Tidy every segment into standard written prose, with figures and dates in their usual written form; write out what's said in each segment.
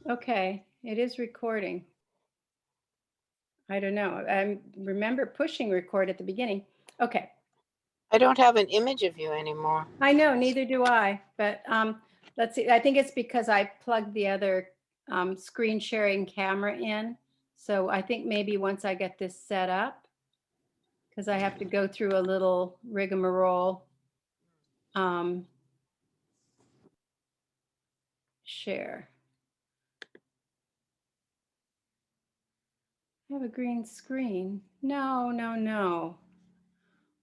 Okay, it is recording. I don't know. I remember pushing record at the beginning. Okay. I don't have an image of you anymore. I know, neither do I, but let's see. I think it's because I plugged the other screen sharing camera in. So I think maybe once I get this set up, because I have to go through a little rigmarole. Share. I have a green screen. No, no, no.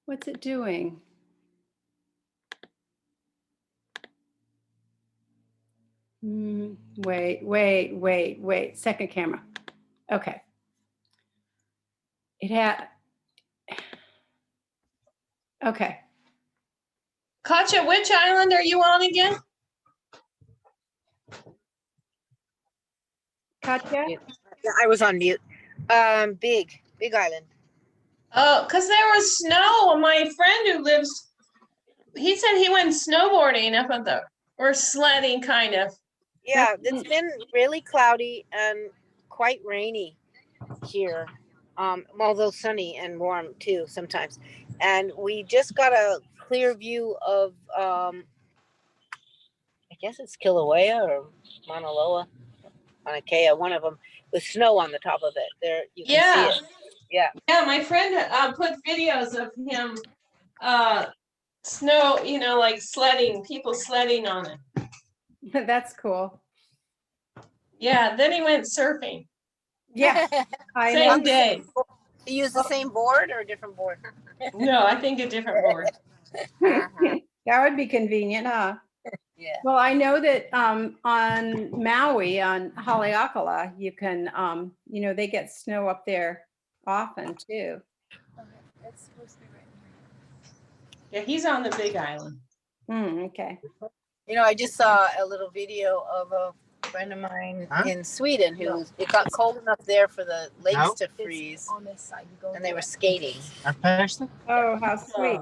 What's it doing? Wait. Second camera. Okay. It had. Okay. Katja, which island are you on again? Katja? Yeah, I was on mute. Big Island. Oh, because there was snow. My friend who lives, he said he went snowboarding up at the, or sledding kind of. Yeah, it's been really cloudy and quite rainy here. Although sunny and warm too sometimes. And we just got a clear view of I guess it's Kilauea or Mauna Loa, Mauna Kea, one of them, with snow on the top of it. There you can see it. Yeah. Yeah, my friend put videos of him snow, like sledding, people sledding on it. That's cool. Yeah, then he went surfing. Yeah. Same day. You use the same board or a different board? No, I think a different board. That would be convenient, huh? Yeah. Well, I know that on Maui, on Haleakala, you can, they get snow up there often too. It's supposed to be right Yeah, he's on the Big Island. Okay. I just saw a little video of a friend of mine in Sweden who it got cold enough there for the lakes to freeze on this side. And they were skating. Oh, how sweet.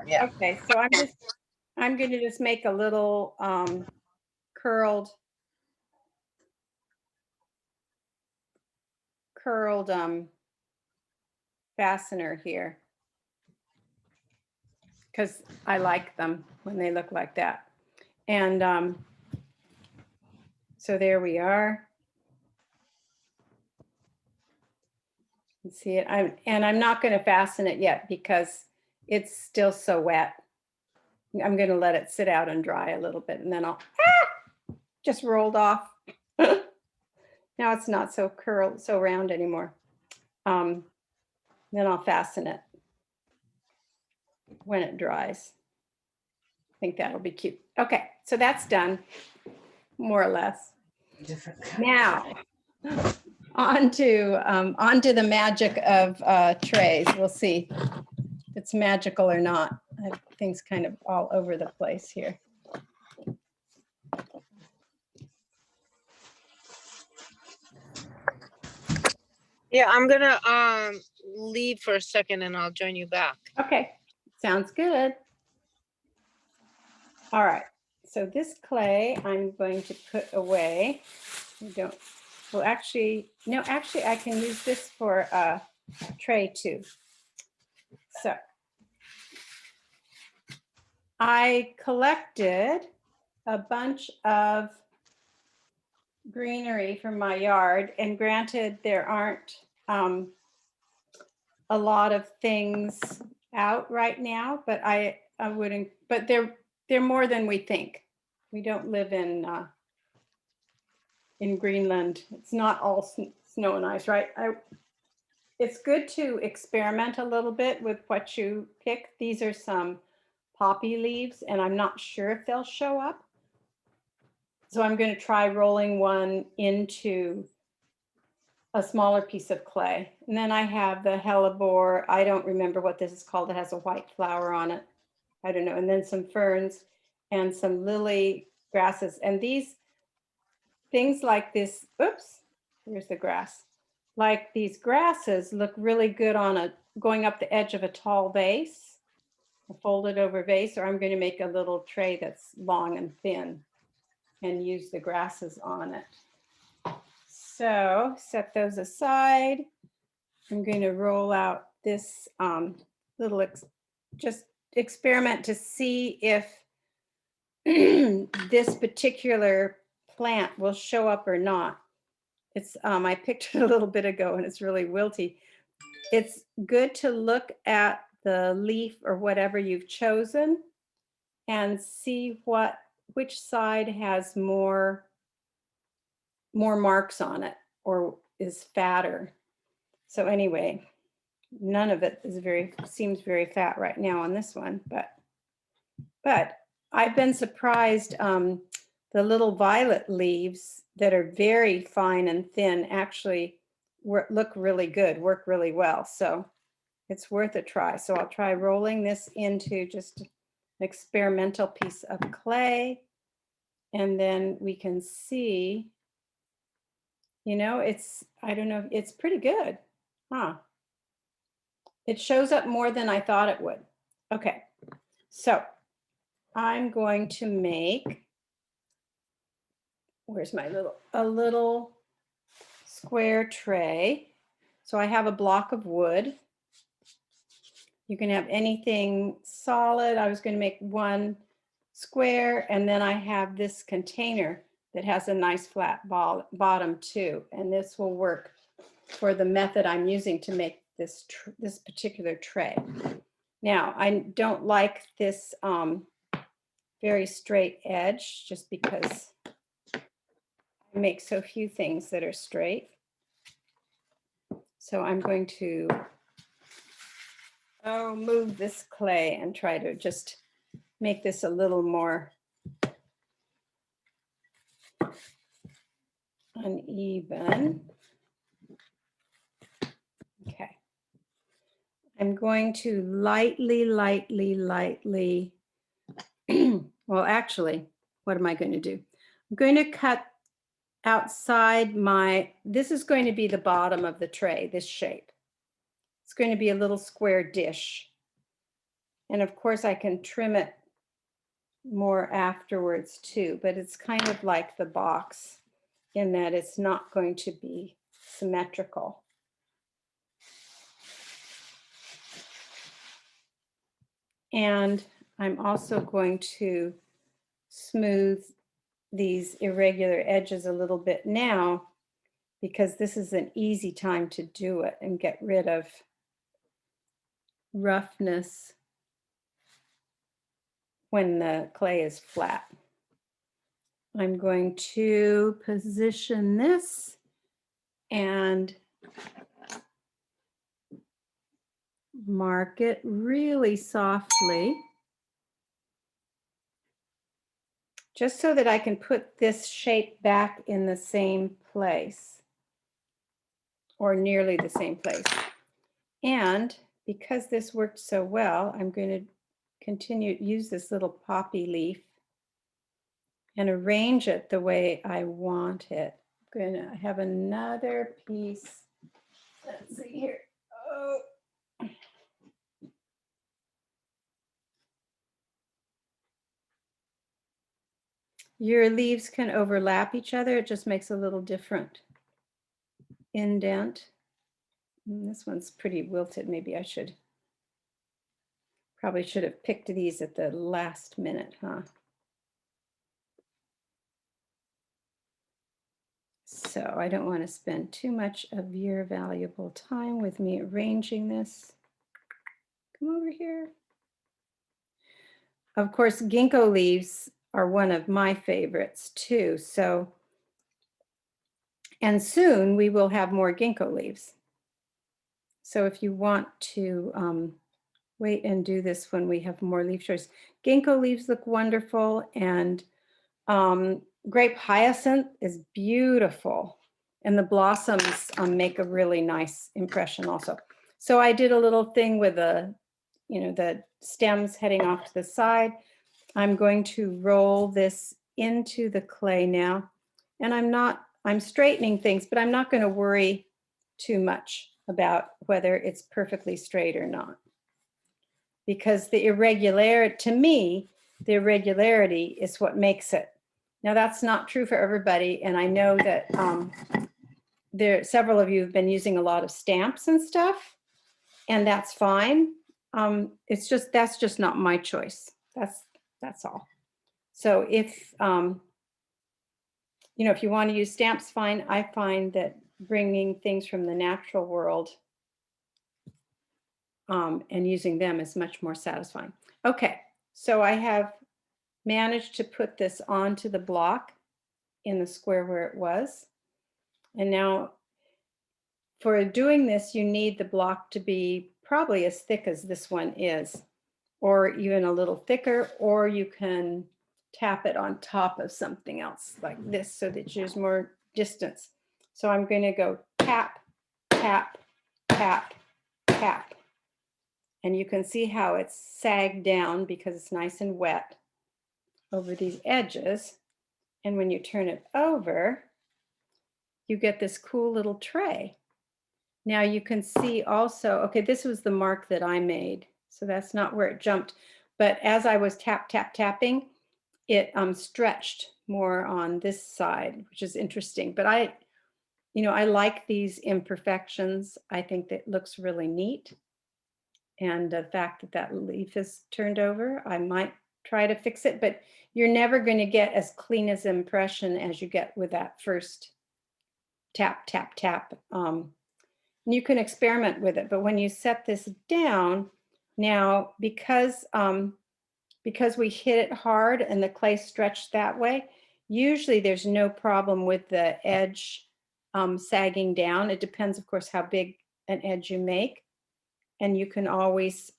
Yeah. Okay, so I'm going to just make a little curled fastener here, because I like them when they look like that. And so there we are. You see it. I'm not going to fasten it yet because it's still so wet. I'm going to let it sit out and dry a little bit, and then I'll just rolled off. Now it's not so round anymore. Then I'll fasten it when it dries. I think that'll be cute. Okay, so that's done, more or less. Now, onto the magic of trays. We'll see if it's magical or not. I have things kind of all over the place here. Yeah, I'm gonna leave for a second and I'll join you back. Okay, sounds good. All right, so this clay I'm going to put away. Actually I can use this for a tray too. So I collected a bunch of greenery from my yard, and granted there aren't a lot of things out right now, but I wouldn't, but they're more than we think. We don't live in Greenland. It's not all snow and ice, right? It's good to experiment a little bit with what you pick. These are some poppy leaves, and I'm not sure if they'll show up. So I'm going to try rolling one into a smaller piece of clay. And then I have the hellebore. I don't remember what this is called. It has a white flower on it. I don't know. And then some ferns and some lily grasses. And these things like this, oops, here's the grass. Like these grasses look really good on going up the edge of a tall vase, a folded over vase, or I'm going to make a little tray that's long and thin and use the grasses on it. So set those aside. I'm going to roll out this little just experiment to see if this particular plant will show up or not. It's I picked it a little bit ago and it's really wilty. It's good to look at the leaf or whatever you've chosen and see which side has more marks on it or is fatter. So anyway, none of it seems very fat right now on this one, but I've been surprised. The little violet leaves that are very fine and thin actually look really good, work really well. So it's worth a try. So I'll try rolling this into just an experimental piece of clay. And then we can see, you know, I don't know, it's pretty good, huh? It shows up more than I thought it would. Okay, so I'm going to make, where's my little square tray. So I have a block of wood. You can have anything solid. I was going to make one square, and then I have this container that has a nice flat bottom too. And this will work for the method I'm using to make this particular tray. Now, I don't like this very straight edge just because I make so few things that are straight. So I'm going to move this clay and try to just make this a little more uneven. Okay. I'm going to lightly, well, actually, what am I going to do? I'm going to cut outside this is going to be the bottom of the tray, this shape. It's going to be a little square dish. And of course I can trim it more afterwards too, but it's kind of like the box in that it's not going to be symmetrical. And I'm also going to smooth these irregular edges a little bit now because this is an easy time to do it and get rid of roughness when the clay is flat. I'm going to position this and mark it really softly, just so that I can put this shape back in the same place or nearly the same place. And because this worked so well, I'm going to continue to use this little poppy leaf and arrange it the way I want it. I'm going to have another piece. Let's see here. Oh. Your leaves can overlap each other. It just makes a little different indent. And this one's pretty wilted. Maybe I probably should have picked these at the last minute, huh? So I don't want to spend too much of your valuable time with me arranging this. Come over here. Of course, ginkgo leaves are one of my favorites too. So, and soon we will have more ginkgo leaves. So if you want to wait and do this when we have more leaf choice. Ginkgo leaves look wonderful, and grape hyacinth is beautiful, and the blossoms make a really nice impression also. So I did a little thing with the stems heading off to the side. I'm going to roll this into the clay now, and I'm straightening things, but I'm not going to worry too much about whether it's perfectly straight or not. Because to me, the irregularity is what makes it. Now that's not true for everybody. And I know that several of you have been using a lot of stamps and stuff, and that's fine. That's just not my choice. That's all. So if, if you want to use stamps, fine. I find that bringing things from the natural world and using them is much more satisfying. Okay, so I have managed to put this onto the block in the square where it was. And now for doing this, you need the block to be probably as thick as this one is, or even a little thicker, or you can tap it on top of something else like this so that there's more distance. So I'm going to go tap, tap, tap, tap. And you can see how it's sagged down because it's nice and wet over these edges. And when you turn it over, you get this cool little tray. Now you can see also, okay, this was the mark that I made. So that's not where it jumped. But as I was tapping, it stretched more on this side, which is interesting. But I like these imperfections. I think that looks really neat. And the fact that that leaf is turned over, I might try to fix it, but you're never going to get as clean as impression as you get with that first tap, tap, tap. You can experiment with it, but when you set this down, now because we hit it hard and the clay stretched that way, usually there's no problem with the edge sagging down. It depends, of course, how big an edge you make. And you can always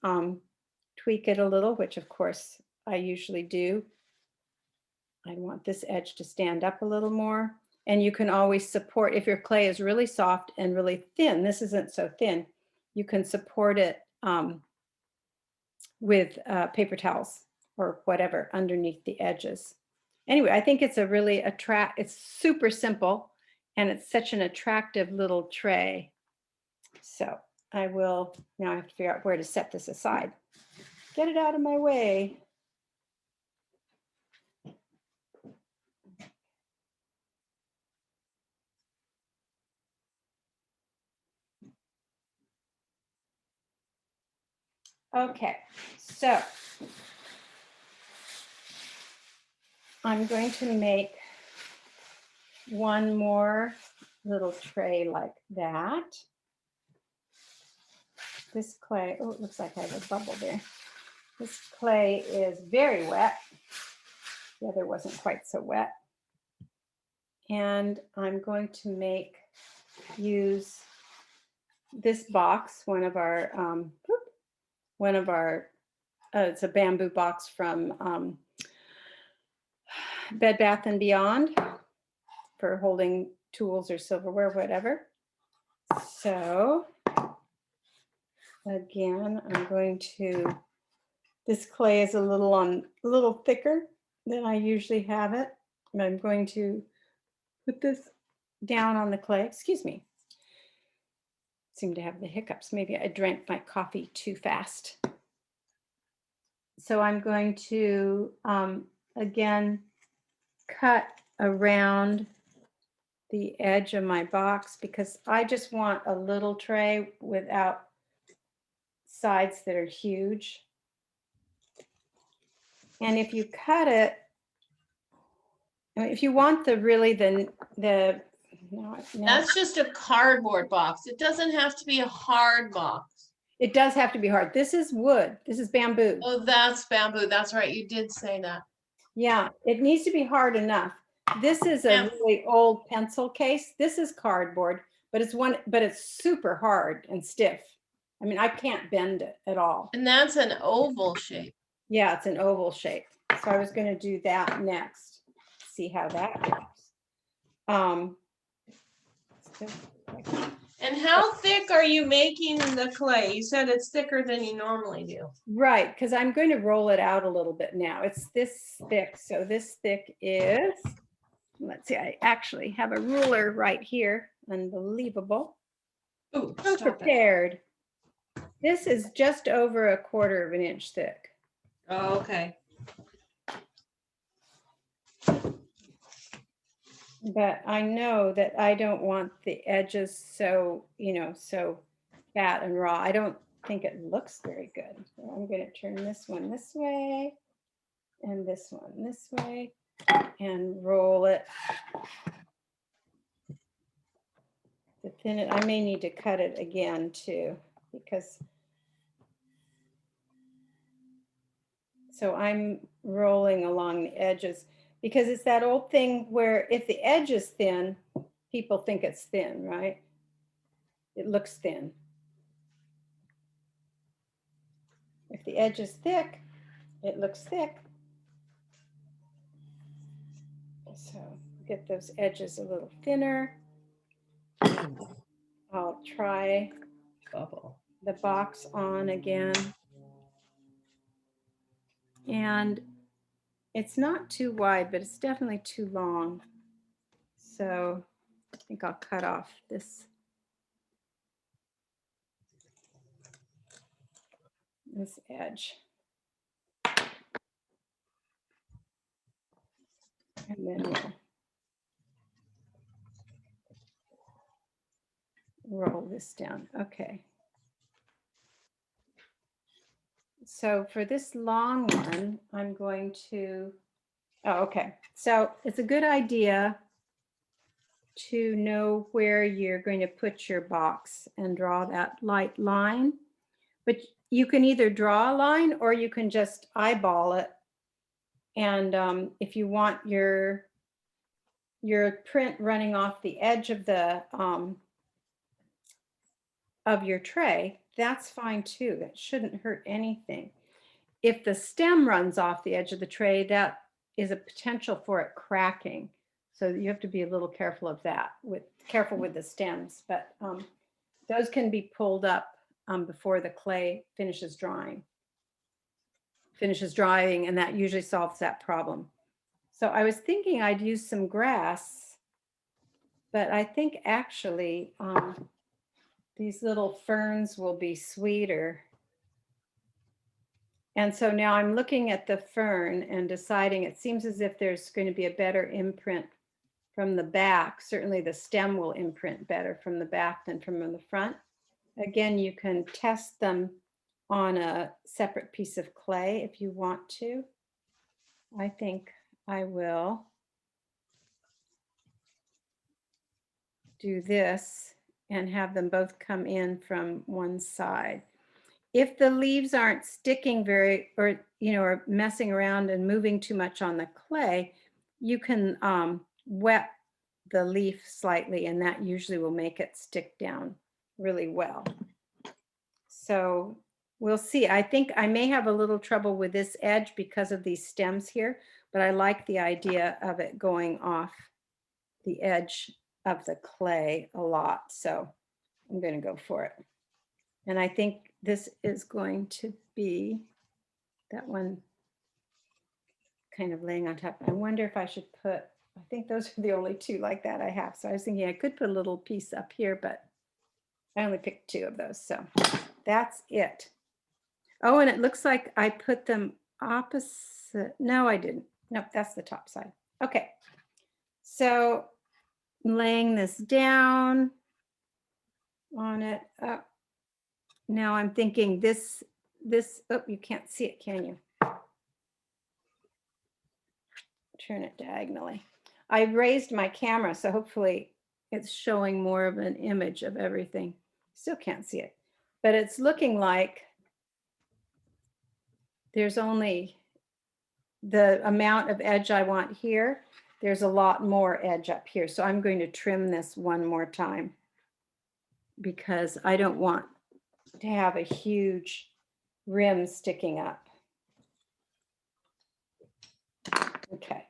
tweak it a little, which of course I usually do. I want this edge to stand up a little more. And you can always support, if your clay is really soft and really thin, this isn't so thin, you can support it with paper towels or whatever underneath the edges. Anyway, I think it's a really it's super simple and it's such an attractive little tray. So I will, now I have to figure out where to set this aside. Get it out of my way. Okay, so I'm going to make one more little tray like that. This clay, oh, it looks like I have a bubble there. This clay is very wet. The other wasn't quite so wet. And I'm going to use this box, one of our, it's a bamboo box from Bed Bath & Beyond for holding tools or silverware, whatever. So again, I'm going to, this clay is a little thicker than I usually have it. And I'm going to put this down on the clay. Excuse me. Seem to have the hiccups. Maybe I drank my coffee too fast. So I'm going to, again, cut around the edge of my box because I just want a little tray without sides that are huge. And if you cut it, I mean, if you want That's just a cardboard box. It doesn't have to be a hard box. it does have to be hard. This is wood. This is bamboo. Oh, that's bamboo. That's right. You did say that. Yeah, it needs to be hard enough. This is a really old pencil case. This is cardboard, but it's super hard and stiff. I mean, I can't bend it at all. And that's an oval shape. Yeah, it's an oval shape. So I was going to do that next. See how that goes. And how thick are you making the clay? You said it's thicker than you normally do. Right, because I'm going to roll it out a little bit now. It's this thick. So this thick is, let's see, I actually have a ruler right here. Unbelievable. Ooh, So prepared. This is just over 1/4 of an inch thick. Oh, okay. But I know that I don't want the edges so, so fat and raw. I don't think it looks very good. So I'm going to turn this one this way and this one this way and roll it to thin it. I may need to cut it again too, because so I'm rolling along the edges, because it's that old thing where if the edge is thin, people think it's thin, right? It looks thin. If the edge is thick, it looks thick. So get those edges a little thinner. I'll try Bubble. the box on again. And it's not too wide, but it's definitely too long. So I think I'll cut off this edge. And then we'll roll this down. Okay. So for this long one, I'm going to, oh, okay. So it's a good idea to know where you're going to put your box and draw that light line. But you can either draw a line or you can just eyeball it. And if you want your print running off the edge of the of your tray, that's fine too. That shouldn't hurt anything. If the stem runs off the edge of the tray, that is a potential for it cracking. So you have to be a little careful of that, careful with the stems. But those can be pulled up before the clay finishes drying, and that usually solves that problem. So I was thinking I'd use some grass, but I think actually these little ferns will be sweeter. And so now I'm looking at the fern and deciding, it seems as if there's going to be a better imprint from the back. Certainly the stem will imprint better from the back than from the front. Again, you can test them on a separate piece of clay if you want to. I think I will do this and have them both come in from one side. If the leaves aren't sticking or messing around and moving too much on the clay, you can wet the leaf slightly, and that usually will make it stick down really well. So we'll see. I think I may have a little trouble with this edge because of these stems here, but I like the idea of it going off the edge of the clay a lot. So I'm going to go for it. And I think this is going to be that one kind of laying on top. I wonder if I should I think those are the only two like that I have. So I was thinking I could put a little piece up here, but I only picked two of those. So that's it. Oh, and it looks like I put them opposite. No, I didn't. Nope, that's the top side. Okay. So I'm laying this down on it. Now I'm thinking this, oh, you can't see it, can you? Turn it diagonally. I raised my camera, so hopefully it's showing more of an image of everything. Still can't see it, but it's looking like there's only the amount of edge I want here. There's a lot more edge up here. So I'm going to trim this one more time because I don't want to have a huge rim sticking up. Okay,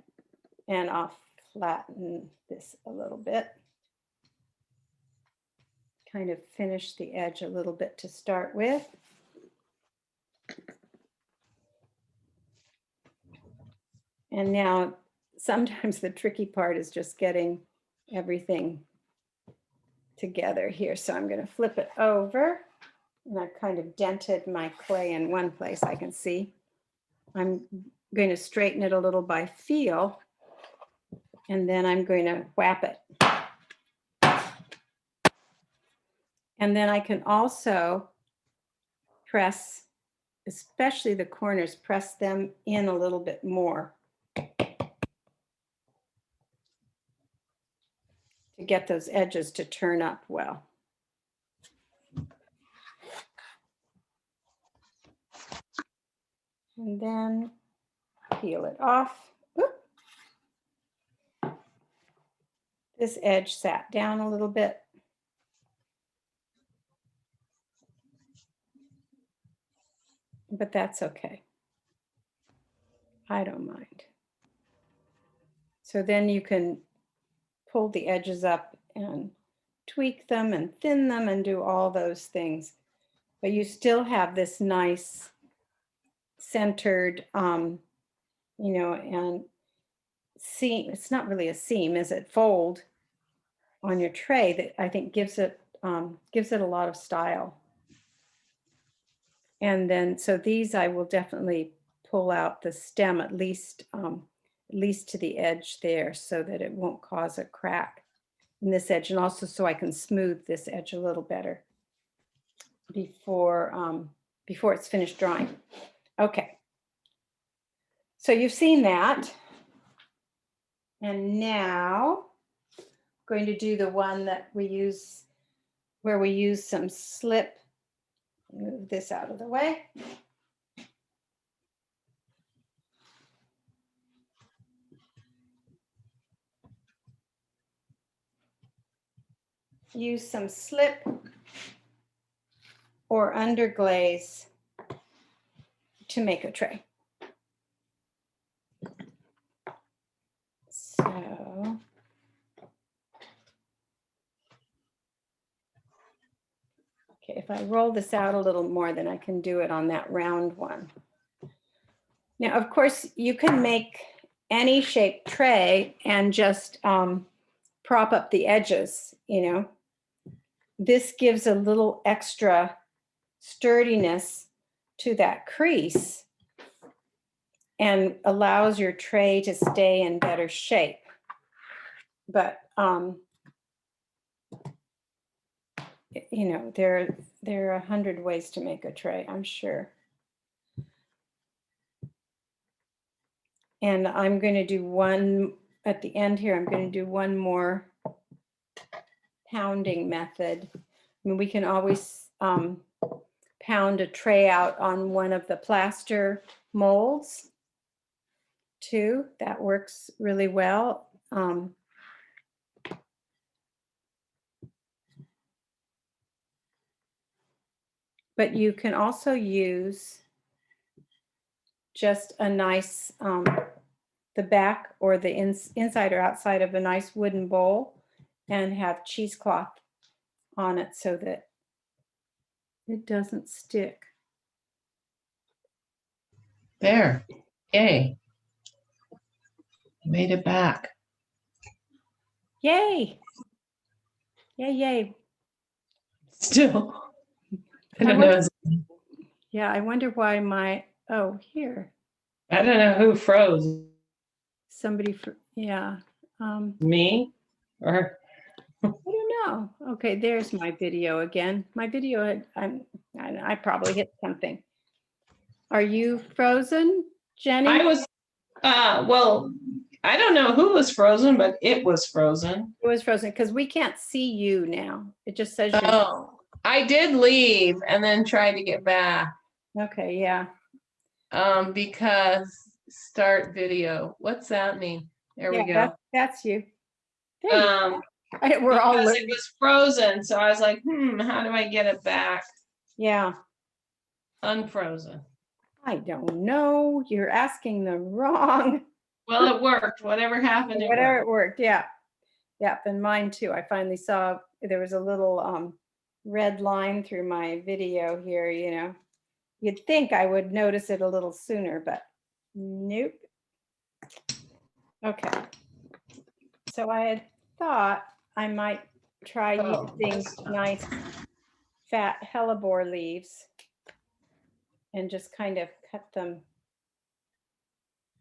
and I'll flatten this a little bit. Kind of finish the edge a little bit to start with. And now sometimes the tricky part is just getting everything together here. So I'm going to flip it over. And I've kind of dented my clay in one place, I can see. I'm going to straighten it a little by feel. And then I'm going to whap it. And then I can also press, especially the corners, press them in a little bit more to get those edges to turn up well. And then peel it off. Oop. This edge sat down a little bit. But that's okay. I don't mind. So then you can pull the edges up and tweak them and thin them and do all those things. But you still have this nice centered, you know, and seam. It's not really a seam, is it? Fold on your tray that I think gives it a lot of style. And then, so these I will definitely pull out the stem at least to the edge there so that it won't cause a crack in this edge, and also so I can smooth this edge a little better before it's finished drying. Okay. So you've seen that. And now I'm going to do the one that we use, where we use some slip. Move this out of the way. Use some slip or underglaze to make a tray. So okay, if I roll this out a little more, then I can do it on that round one. Now, of course, you can make any shaped tray and just prop up the edges, you know. This gives a little extra sturdiness to that crease and allows your tray to stay in better shape. But you know, there are 100 ways to make a tray, I'm sure. And I'm going to do one at the end here. I'm going to do one more pounding method. I mean, we can always pound a tray out on one of the plaster molds too. That works really well. But you can also use just a nice, the back or the inside or outside of a nice wooden bowl and have cheesecloth on it so that it doesn't stick. There. Yay. Made it back. Yay. Yay, yay. Still. I don't know. Yeah, I wonder why oh, here. I don't know who froze. Somebody, yeah. Me or I don't know. Okay, there's my video again. My video, I probably hit something. Are you frozen, Jenny? I was, well, I don't know who was frozen, but it was frozen. It was frozen because we can't see you now. It just says you're. Oh, I did leave and then try to get back. Okay, yeah. Because start video. What's that mean? There we go. That's you. There you we're all because it was frozen, so I was like, how do I get it back? Yeah. Unfrozen. I don't know. You're asking the wrong. Well, it worked. Whatever happened, Whatever it worked. Yeah. Yep. And mine too. I finally saw there was a little red line through my video here, you know. You'd think I would notice it a little sooner, but nope. Okay. So I had thought I might try using nice fat hellebore leaves and just kind of cut them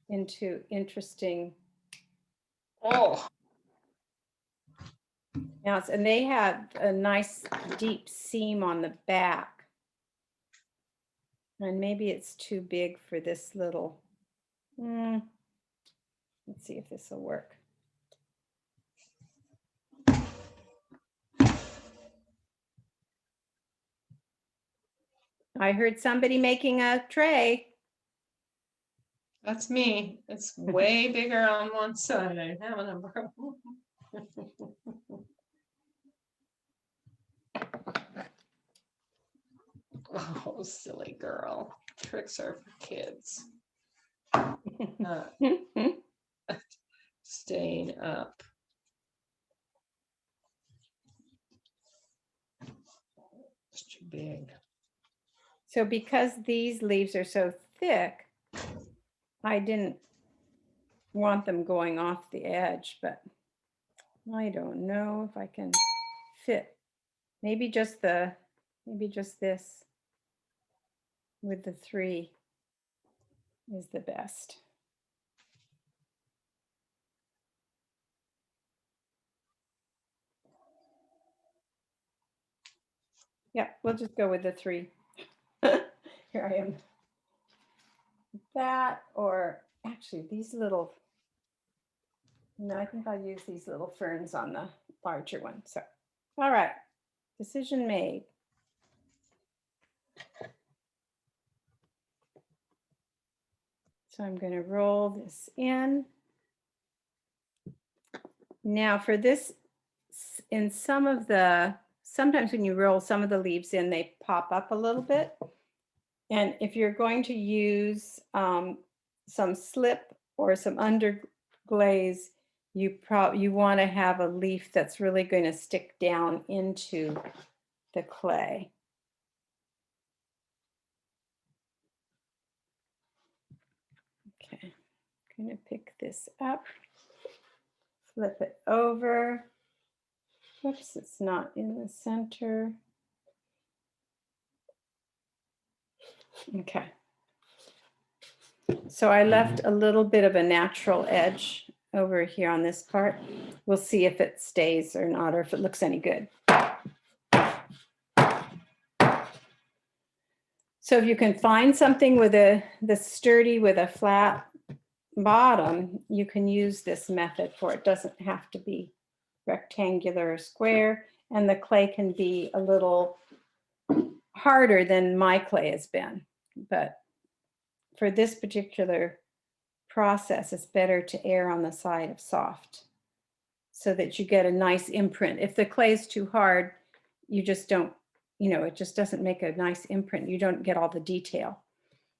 into interesting Oh, Now, and they have a nice deep seam on the back. And maybe it's too big for this little. Let's see if this will work. I heard somebody making a tray. that's me. It's way bigger on one side. I have a number. Oh, silly girl. Tricks are for kids. Staying up. It's too big. So because these leaves are so thick, I didn't want them going off the edge, but I don't know if I can fit. Maybe just this with the 3 is the best. Yeah, we'll just go with the 3. Here I am. That, or actually these little, no, I think I'll use these little ferns on the larger one. So, all right, decision made. So I'm going to roll this in. Now for this, in sometimes when you roll some of the leaves in, they pop up a little bit. And if you're going to use some slip or some underglaze, you want to have a leaf that's really going to stick down into the clay. Okay, I'm going to pick this up, flip it over. Oops, it's not in the center. Okay. So I left a little bit of a natural edge over here on this part. We'll see if it stays or not, or if it looks any good. So if you can find something with that's sturdy with a flat bottom, you can use this method for it. It doesn't have to be rectangular or square, and the clay can be a little harder than my clay has been. But for this particular process, it's better to err on the side of soft so that you get a nice imprint. If the clay is too hard, you just don't, it just doesn't make a nice imprint. You don't get all the detail.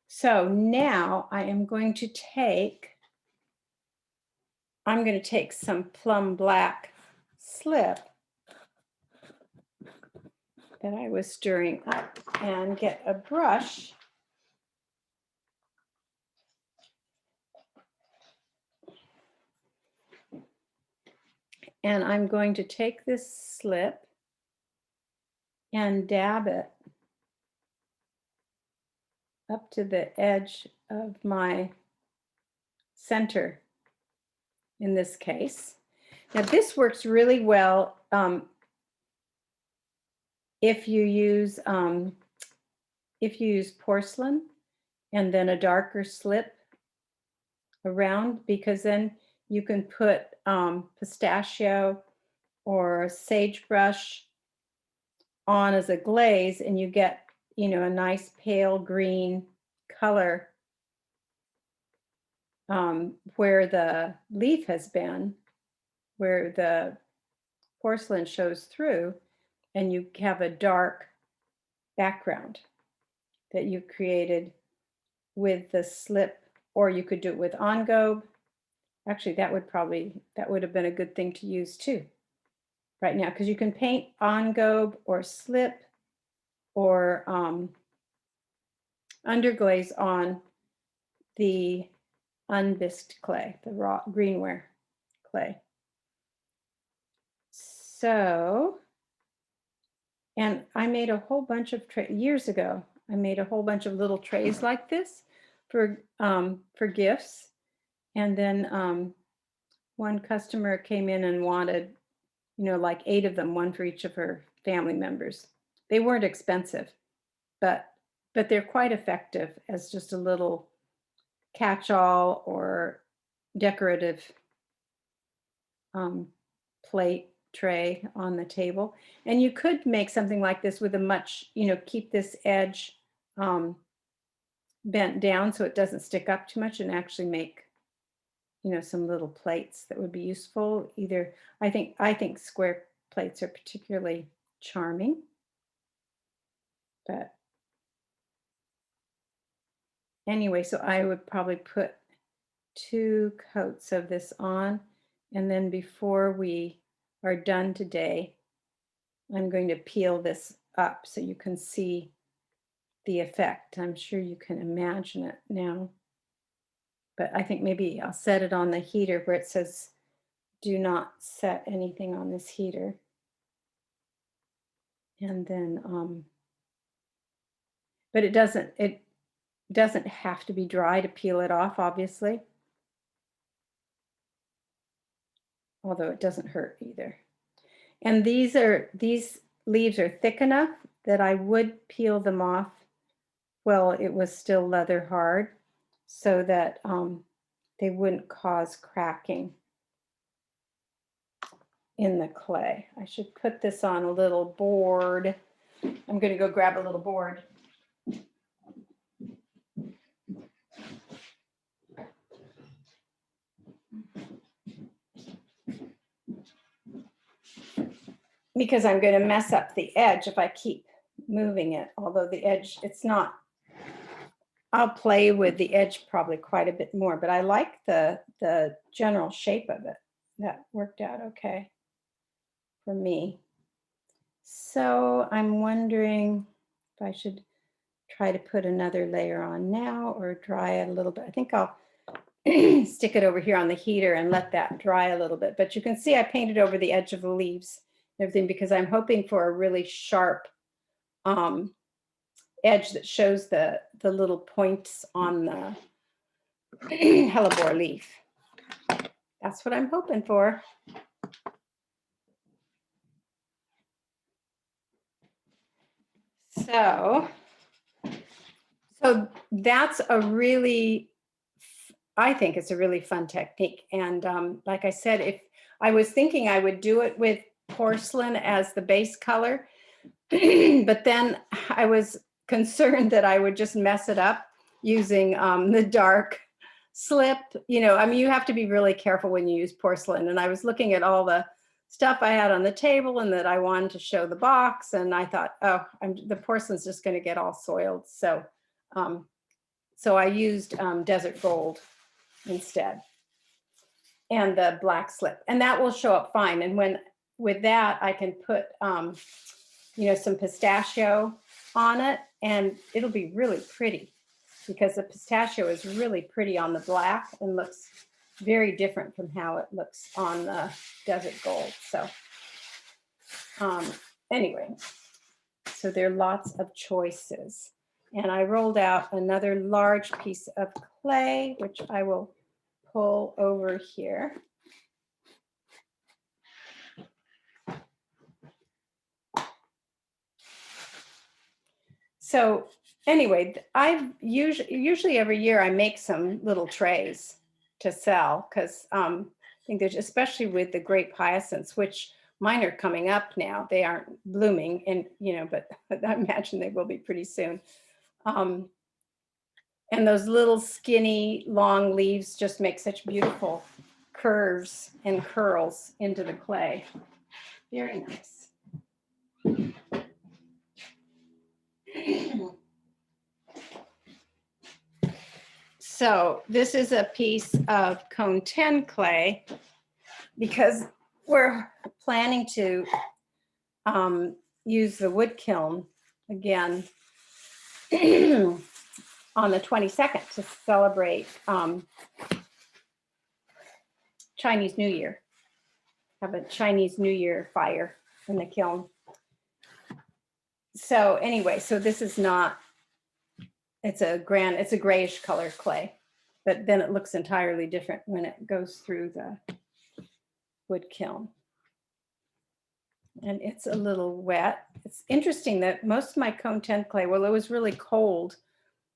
So now I am going to take, some plum black slip that I was stirring up and get a brush. And I'm going to take this slip and dab it up to the edge of my center in this case. Now this works really well if you use porcelain and then a darker slip around, because then you can put pistachio or sagebrush on as a glaze and you get, a nice pale green color where the leaf has been, where the porcelain shows through, and you have a dark background that you created with the slip, or you could do it with engobe. Actually, that would have been a good thing to use too right now, because you can paint engobe or slip or underglaze on the unbisqued clay, the raw greenware clay. So, and I made a whole bunch of years ago. I made a whole bunch of little trays like this for gifts, and then one customer came in and wanted, you know, like 8 of them, one for each of her family members. They weren't expensive, but they're quite effective as just a little catch-all or decorative plate tray on the table. And you could make something like this with a much, you know, keep this edge bent down so it doesn't stick up too much, and actually make, you know, some little plates that would be useful. Either I think square plates are particularly charming, but anyway, so I would probably put 2 coats of this on, and then before we are done today, I'm going to peel this up so you can see the effect. I'm sure you can imagine it now, but I think maybe I'll set it on the heater where it says do not set anything on this heater. And then, but it doesn't have to be dry to peel it off, obviously. Although it doesn't hurt either. And these leaves are thick enough that I would peel them off while it was still leather hard, so that they wouldn't cause cracking in the clay. I should put this on a little board. I'm going to go grab a little board. Because I'm going to mess up the edge if I keep moving it, although the edge, it's not, I'll play with the edge probably quite a bit more, but I like the general shape of it. That worked out okay for me. So I'm wondering if I should try to put another layer on now or dry it a little bit. I think I'll stick it over here on the heater and let that dry a little bit. But you can see I painted over the edge of the leaves and everything because I'm hoping for a really sharp edge that shows the little points on the hellebore leaf. That's what I'm hoping for. So that's a really, I think it's a really fun technique. And like I said, if I was thinking I would do it with porcelain as the base color, but then I was concerned that I would just mess it up using the dark slip. You know, I mean, you have to be really careful when you use porcelain. And I was looking at all the stuff I had on the table and that I wanted to show the box. And I thought, oh, the porcelain's just going to get all soiled. So so I used desert gold instead, and the black slip, and that will show up fine. And when with that, I can put you know, some pistachio on it, and it'll be really pretty because the pistachio is really pretty on the black and looks very different from how it looks on the desert gold. So anyway, so there are lots of choices. And I rolled out another large piece of clay, which I will pull over here. So anyway, I've usually every year I make some little trays to sell because I think there's, especially with the grape hyacinths, which mine are coming up now. They aren't blooming, and you know, but I imagine they will be pretty soon. And those little skinny long leaves just make such beautiful curves and curls into the clay. Very nice. So this is a piece of cone 10 clay because we're planning to use the wood kiln again on the 22nd to celebrate Chinese New Year. Have a Chinese New Year fire in the kiln. So anyway, so this is not, it's a grayish color clay, but then it looks entirely different when it goes through the wood kiln. And it's a little wet. It's interesting that most of my cone 10 clay, well, it was really cold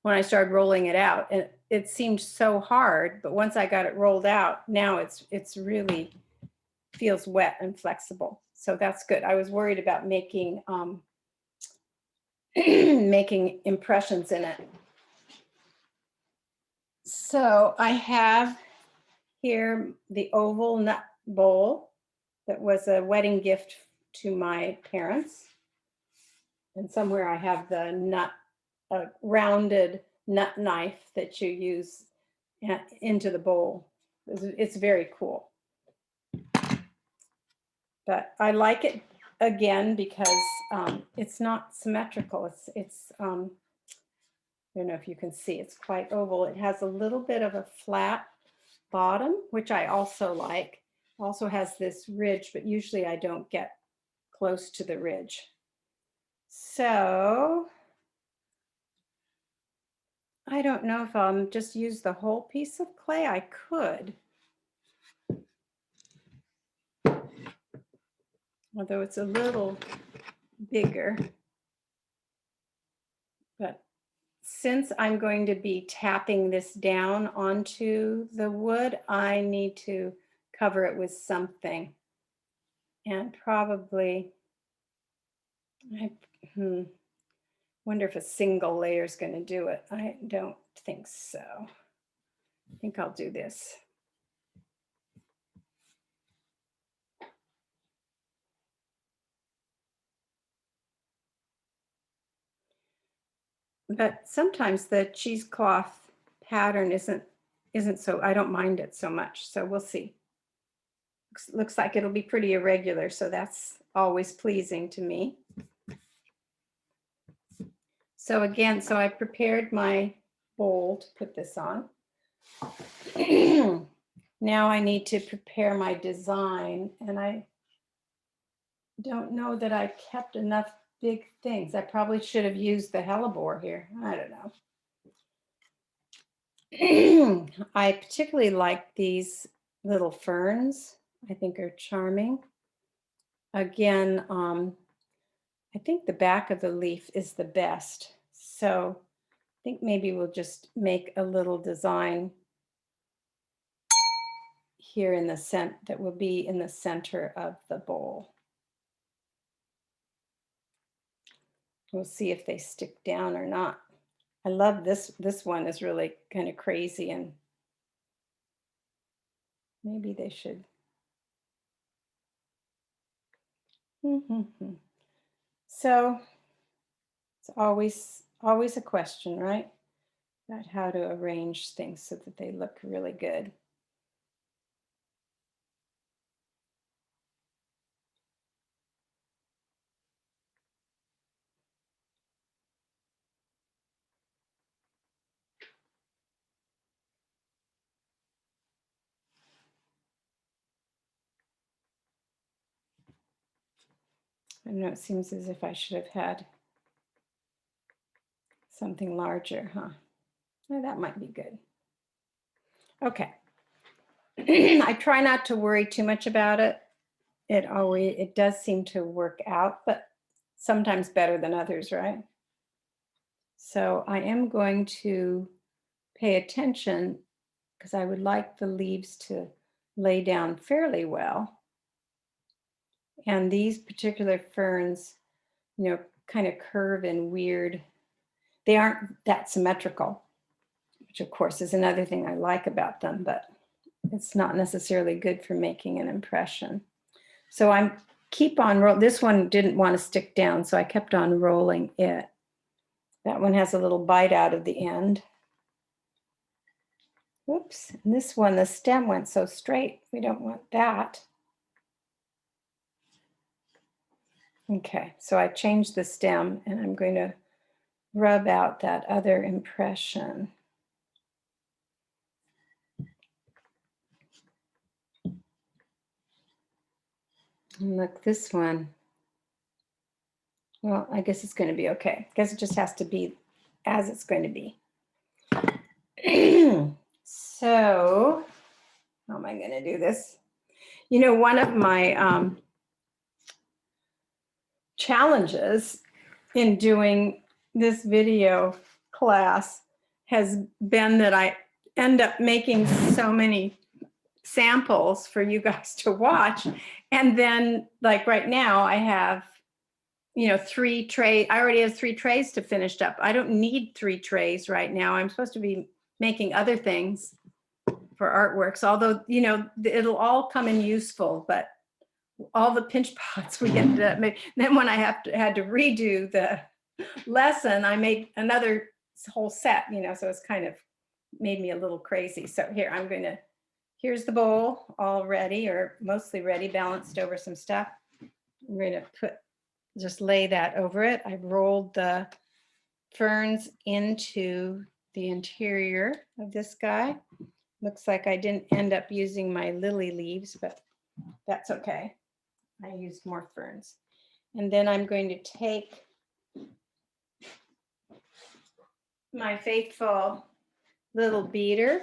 when I started rolling it out, and it seemed so hard, but once I got it rolled out, now it's really feels wet and flexible. So that's good. I was worried about making making impressions in it. So I have here the oval nut bowl that was a wedding gift to my parents. And somewhere I have the nut, a rounded nut knife that you use into the bowl. It's very cool. But I like it again because it's not symmetrical. It's I don't know if you can see, it's quite oval. It has a little bit of a flat bottom, which I also like. Also has this ridge, but usually I don't get close to the ridge. So I don't know if I'll just use the whole piece of clay. I could. Although it's a little bigger. But since I'm going to be tapping this down onto the wood, I need to cover it with something. And probably, I wonder if a single layer is going to do it. I don't think so. I think I'll do this. But sometimes the cheesecloth pattern isn't so, I don't mind it so much. So we'll see. Looks like it'll be pretty irregular, so that's always pleasing to me. So again, so I prepared my bowl to put this on. Now I need to prepare my design, and I don't know that I kept enough big things. I probably should have used the hellebore here. I don't know. I particularly like these little ferns. I think are charming. Again, I think the back of the leaf is the best. So I think maybe we'll just make a little design here in the center that will be in the center of the bowl. We'll see if they stick down or not. I love this. This one is really kind of crazy, and maybe they should. So it's always a question, right? About how to arrange things so that they look really good. I don't know, it seems as if I should have had something larger, huh? Oh, that might be good. Okay. I try not to worry too much about it. It does seem to work out, but sometimes better than others, right? So I am going to pay attention because I would like the leaves to lay down fairly well. And these particular ferns, you know, kind of curve in weird, they aren't that symmetrical, which of course is another thing I like about them, but it's not necessarily good for making an impression. So I keep on roll. This one didn't want to stick down, so I kept on rolling it. That one has a little bite out of the end. Whoops, and this one, the stem went so straight. We don't want that. Okay, so I changed the stem, and I'm going to rub out that other impression. And look, this one, well, I guess it's going to be okay. I guess it just has to be as it's going to be. So how am I going to do this? You know, one of my challenges in doing this video class has been that I end up making so many samples for you guys to watch. And then like right now I have, you know, 3 trays. I already have 3 trays to finish up. I don't need 3 trays right now. I'm supposed to be making other things for artworks, although, you know, it'll all come in useful, but all the pinch pots we ended up making. Then when I had to redo the lesson, I made another whole set, you know, so it's kind of made me a little crazy. So here, here's the bowl all ready, or mostly ready, balanced over some stuff. I'm going to just lay that over it. I've rolled the ferns into the interior of this guy. Looks like I didn't end up using my lily leaves, but that's okay. I used more ferns. And then I'm going to take my faithful little beater.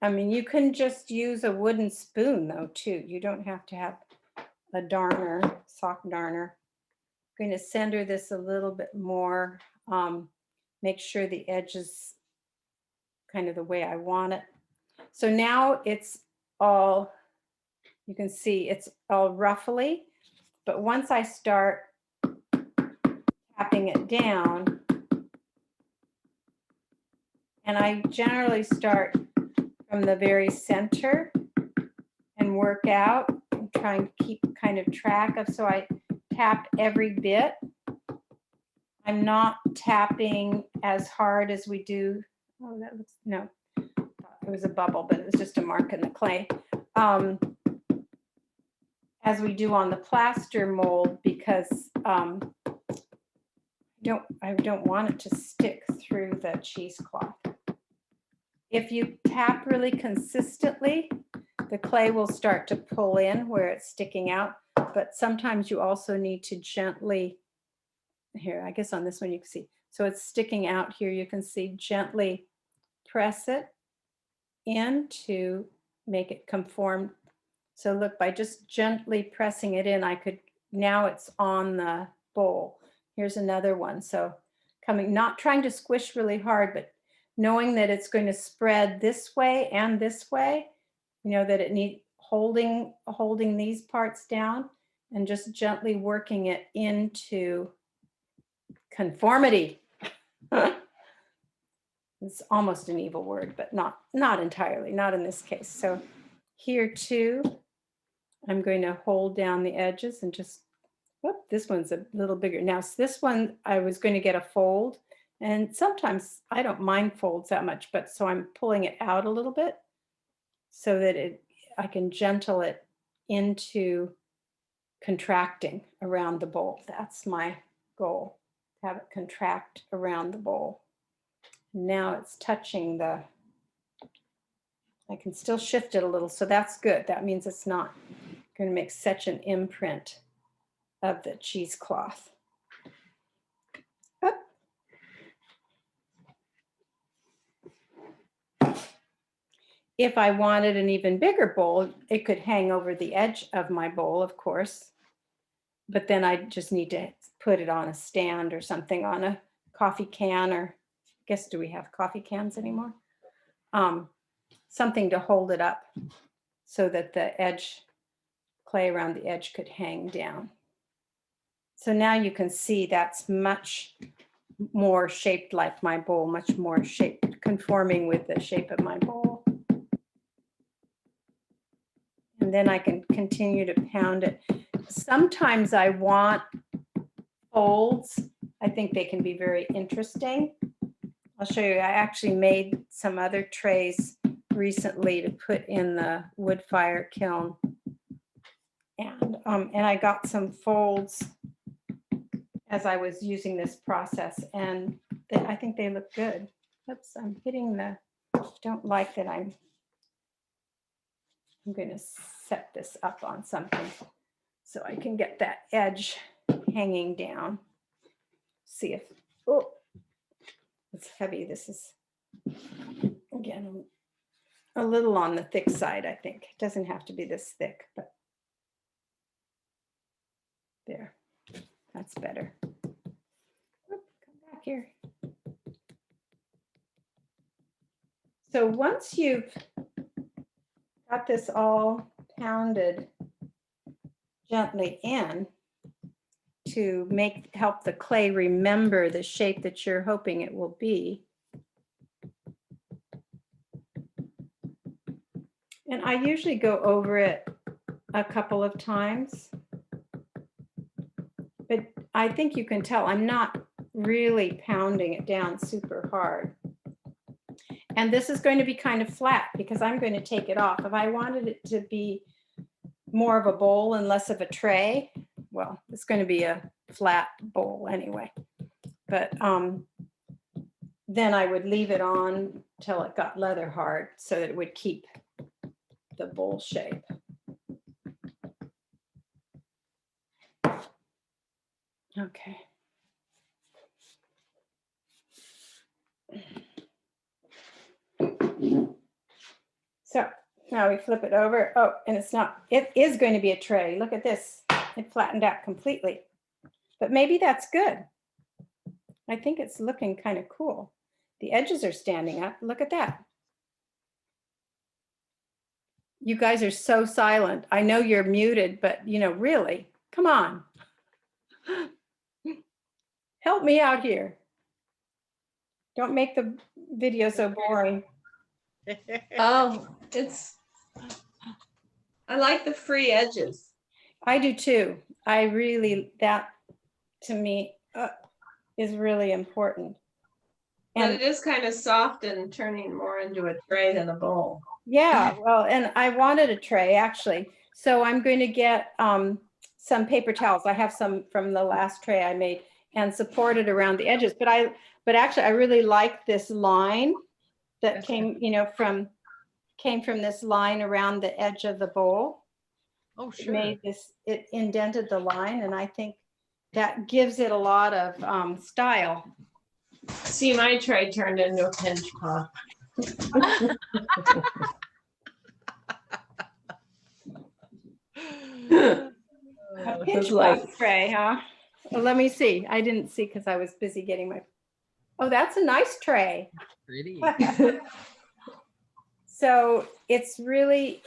I mean, you can just use a wooden spoon though, too. You don't have to have a darner, sock darner. I'm going to center this a little bit more, make sure the edge is kind of the way I want it. So now it's all, you can see it's all ruffly, but once I start tapping it down, and I generally start from the very center and work out, I'm trying to keep kind of track of, so I tap every bit. I'm not tapping as hard as we do. Oh, that looks, no, it was a bubble, but it was just a mark in the clay. As we do on the plaster mold, because I don't want it to stick through the cheesecloth. If you tap really consistently, the clay will start to pull in where it's sticking out, but sometimes you also need to gently, here, I guess on this one you can see, so it's sticking out here, you can see, gently press it in to make it conform. So look, by just gently pressing it in, I could, now it's on the bowl. Here's another one. So coming, not trying to squish really hard, but knowing that it's going to spread this way and this way, you know, that it needs holding these parts down and just gently working it into conformity. It's almost an evil word, but not entirely, not in this case. So here too, I'm going to hold down the edges and just, whoop, this one's a little bigger. Now this one, I was going to get a fold, and sometimes I don't mind folds that much, but so I'm pulling it out a little bit so that I can gentle it into contracting around the bowl. That's my goal, have it contract around the bowl. Now it's touching the, I can still shift it a little, so that's good. That means it's not going to make such an imprint of the cheesecloth. If I wanted an even bigger bowl, it could hang over the edge of my bowl, of course, but then I just need to put it on a stand or something, on a coffee can, or I guess, do we have coffee cans anymore? Something to hold it up so that the edge, clay around the edge, could hang down. So now you can see that's much more shaped like my bowl, much more shaped, conforming with the shape of my bowl. And then I can continue to pound it. Sometimes I want folds. I think they can be very interesting. I'll show you, I actually made some other trays recently to put in the wood fire kiln. And I got some folds as I was using this process, and I think they look good. Oops, I'm hitting the, don't like that I'm going to set this up on something so I can get that edge hanging down. See if, oh, it's heavy. This is, again, a little on the thick side, I think. It doesn't have to be this thick, but There, that's better. Come back here. So once you've got this all pounded gently in to help the clay remember the shape that you're hoping it will be. And I usually go over it a couple of times, but I think you can tell I'm not really pounding it down super hard. And this is going to be kind of flat because I'm going to take it off. If I wanted it to be more of a bowl and less of a tray, well, it's going to be a flat bowl anyway. But then I would leave it on till it got leather hard so that it would keep the bowl shape. Okay. So now we flip it over. Oh, and it's not, it is going to be a tray. Look at this. It flattened out completely. But maybe that's good. I think it's looking kind of cool. The edges are standing up. Look at that. You guys are so silent. I know you're muted, but you know, really, come on. Help me out here. Don't make the video so boring. Oh, I like the free edges. I do too. I really, that to me is really important. But And it is kind of soft and turning more into a tray than a bowl. yeah, well, and I wanted a tray actually. So I'm going to get some paper towels. I have some from the last tray I made and support it around the edges. But actually I really like this line that came, you know, came from this line around the edge of the bowl. Oh, It sure. made this, it indented the line, and I think that gives it a lot of style. See, my tray turned into a pinch pot. A pinch pot tray, huh? Well, let me see. I didn't see because I was busy getting my. Oh, that's a nice tray. Pretty. So it's really,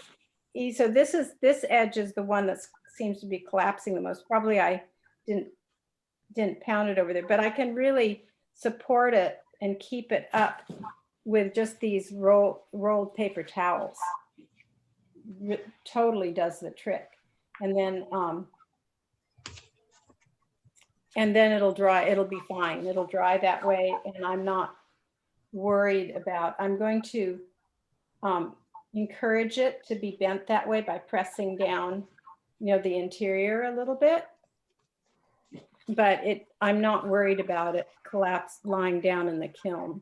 so this edge is the one that seems to be collapsing the most. Probably I didn't pound it over there, but I can really support it and keep it up with just these rolled paper towels. It totally does the trick. And then it'll dry, it'll be fine. It'll dry that way. And I'm not worried about, I'm going to encourage it to be bent that way by pressing down, you know, the interior a little bit. But I'm not worried about it lying down in the kiln.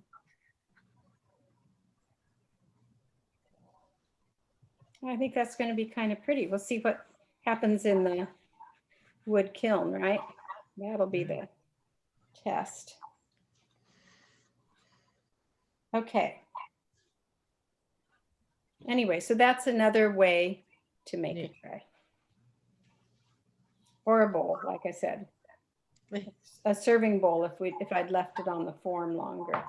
I think that's going to be kind of pretty. We'll see what happens in the wood kiln, right? That'll be the test. Okay. Anyway, so that's another way to make a tray. Or a bowl, like I said. A serving bowl if I'd left it on the form longer.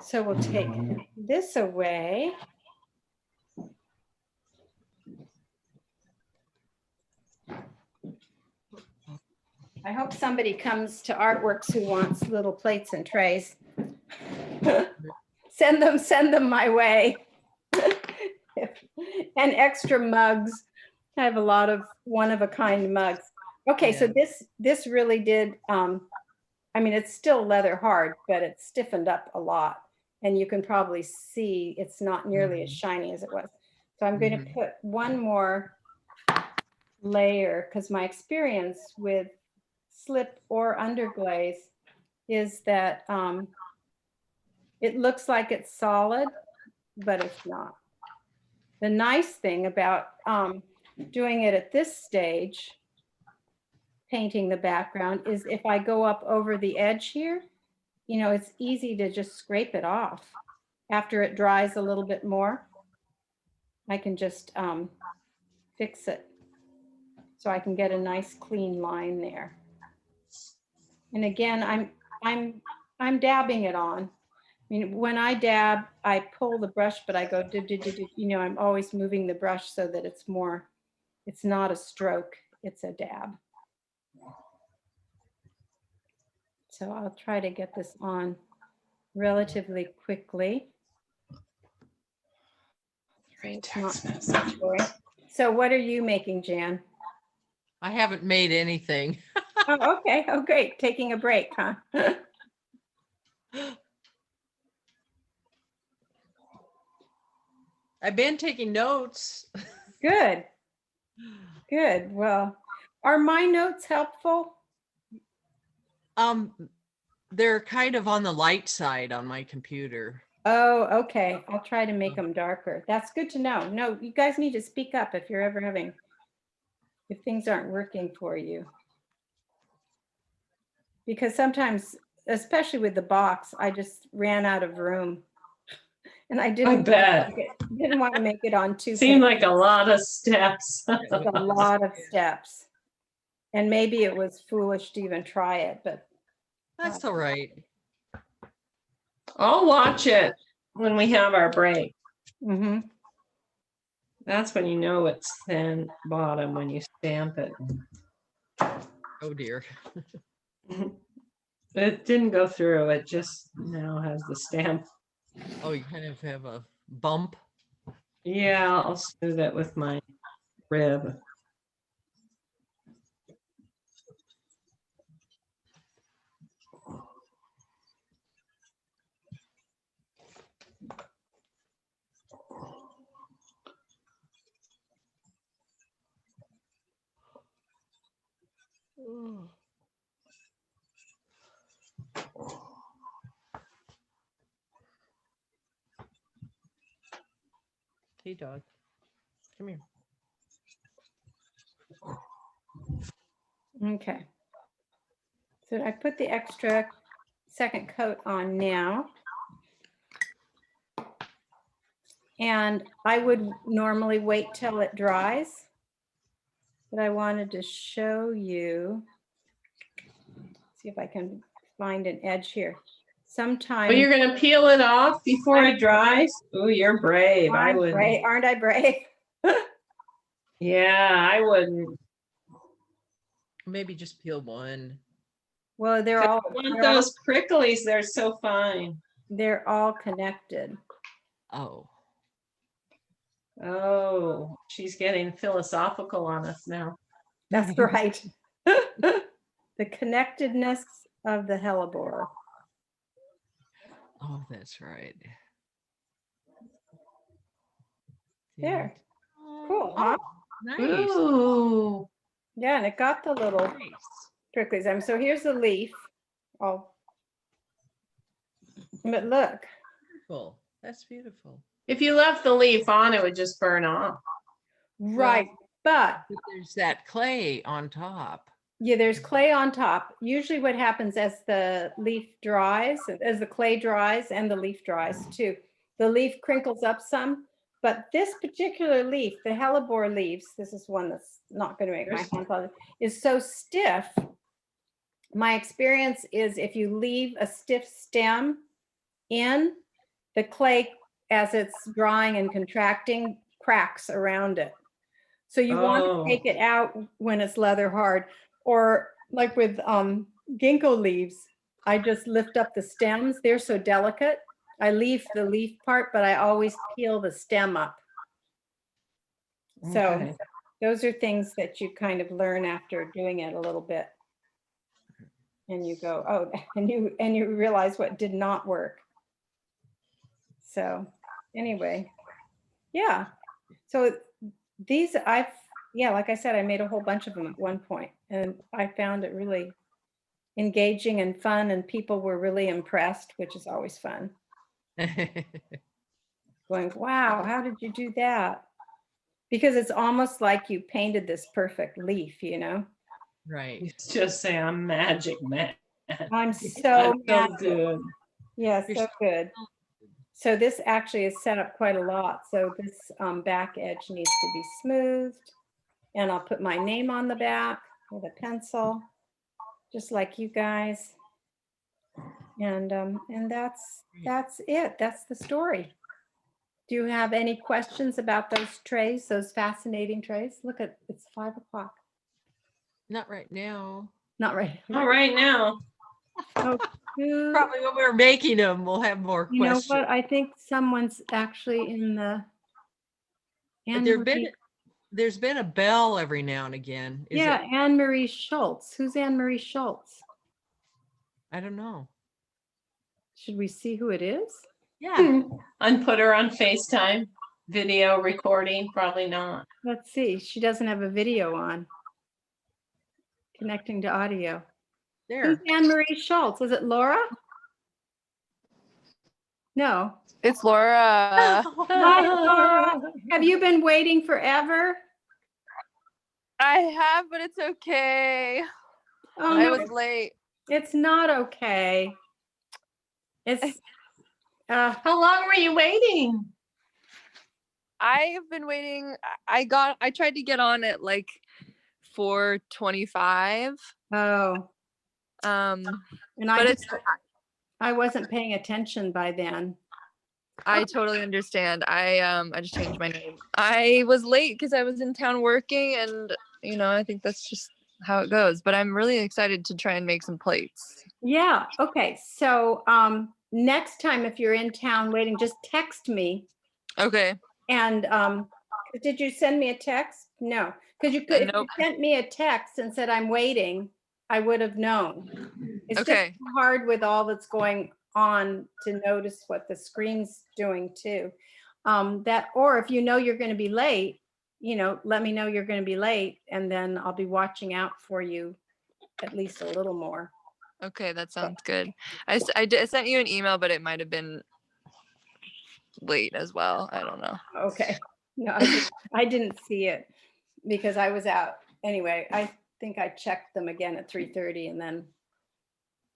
So we'll take this away. I hope somebody comes to Artworks who wants little plates and trays. Send them my way. And extra mugs. I have a lot of one-of-a-kind mugs. Okay, Yeah. so this really did, I mean, it's still leather hard, but it's stiffened up a lot. And you can probably see it's not nearly as shiny as it was. So I'm going to put one more layer because my experience with slip or underglaze is that it looks like it's solid, but it's not. The nice thing about doing it at this stage, painting the background, is if I go up over the edge here, you know, it's easy to just scrape it off. After it dries a little bit more, I can just fix it. so I can get a nice clean line there. And again, I'm dabbing it on. I mean, when I dab, I pull the brush, but I go dib, dib, dib, dib. You know, I'm always moving the brush so that it's more, it's not a stroke, it's a dab. So I'll try to get this on relatively quickly. Great It's not text message. boring. So what are you making, Jan? I haven't made anything. Oh, okay. Oh, great. Taking a break, huh? I've been taking notes. Good. Good. Well, are my notes helpful? They're kind of on the light side on my computer. Oh, okay. I'll try to make them darker. That's good to know. No, you guys need to speak up if you're ever having, if things aren't working for you. Because sometimes, especially with the box, I just ran out of room. And I I didn't bet. didn't want to make it on two Seemed pages. like a lot of steps. It's a lot of steps. And maybe it was foolish to even try it, but That's all right. I'll watch it when we have our break. mhm. That's when you know it's thin bottom when you stamp it. Oh dear. It didn't go through. It just now has the stamp. Oh, you kind of have a bump. Yeah, I'll smooth it with my rib. Hey, dog. Come here. Okay. So I put the extra second coat on now. And I would normally wait till it dries. But I wanted to show you, see if I can find an edge here. Sometimes But you're gonna peel it off before it dries? Oh, you're brave. I I'm wouldn't. brave. Aren't I brave? Yeah, I wouldn't. Maybe just peel one. Well, they're 'Cause all, I want those pricklies. They're so fine. they're all connected. Oh. Oh, she's getting philosophical on us now. That's right. The connectedness of the hellebore. Oh, that's right. There. Cool, huh? Nice. Ooh. Yeah, and it got the little Nice. pricklies. So here's the leaf. Oh, but look. Beautiful. That's beautiful. If you left the leaf on, it would just burn off. Right, but But there's that clay on top. yeah, there's clay on top. Usually what happens as the leaf dries, as the clay dries and the leaf dries too, the leaf crinkles up some. But this particular leaf, the hellebore leaves, this is one that's not going to make my hand fall, is so stiff. My experience is if you leave a stiff stem in, the clay, as it's drying and contracting, cracks around it. So you want Oh. to take it out when it's leather hard, or like with ginkgo leaves, I just lift up the stems. They're so delicate. I leave the leaf part, but I always peel the stem up. So Okay. those are things that you kind of learn after doing it a little bit. And you go, oh, and you realize what did not work. So anyway, yeah. So these yeah, like I said, I made a whole bunch of them at one point, and I found it really engaging and fun, and people were really impressed, which is always fun. Going, wow, how did you do that? Because it's almost like you painted this perfect leaf, you know? Right. You just say I'm magic man. I'm so I'm so good. Yeah, You're so good. So this actually is set up quite a lot. So this back edge needs to be smoothed. And I'll put my name on the back with a pencil, just like you guys. And that's it. That's the story. Do you have any questions about those trays, those fascinating trays? Look at, it's 5 o'clock. Not right now. Not right. All right now. Oh, who- Probably when we're making them, we'll have more you know questions. what? I think someone's actually in the. But Anne-Marie- there's been a bell every now and again. Is yeah, it? Anne-Marie Schultz. Who's Anne-Marie Schultz? I don't know. Should we see who it is? Yeah. And put her on FaceTime video recording. Probably not. Let's see. She doesn't have a video on. Connecting to audio. Who's There. Anne-Marie Schultz? Is it Laura? No. It's Laura. Hi, Laura. Have you been waiting forever? I have, but it's okay. Oh, I no, was late. it's not okay. It's, How long were you waiting? I've been waiting. I tried to get on at like 4:25. oh, And I it's I wasn't paying attention by then. I totally understand. I just changed my name. I was late because I was in town working, and I think that's just how it goes. But I'm really excited to try and make some plates. Yeah, okay. So next time if you're in town waiting, just text me. Okay. And did you send me a text? No, because you could, if you Nope. sent me a text and said I'm waiting, I would have known. It's Okay. just hard with all that's going on to notice what the screen's doing too. Or if you know you're going to be late, let me know you're going to be late, and then I'll be watching out for you at least a little more. Okay, that sounds good. I sent you an email, but it might have been late as well. I don't know. Okay. No, I didn't see it because I was out. Anyway, I think I checked them again at 3:30, and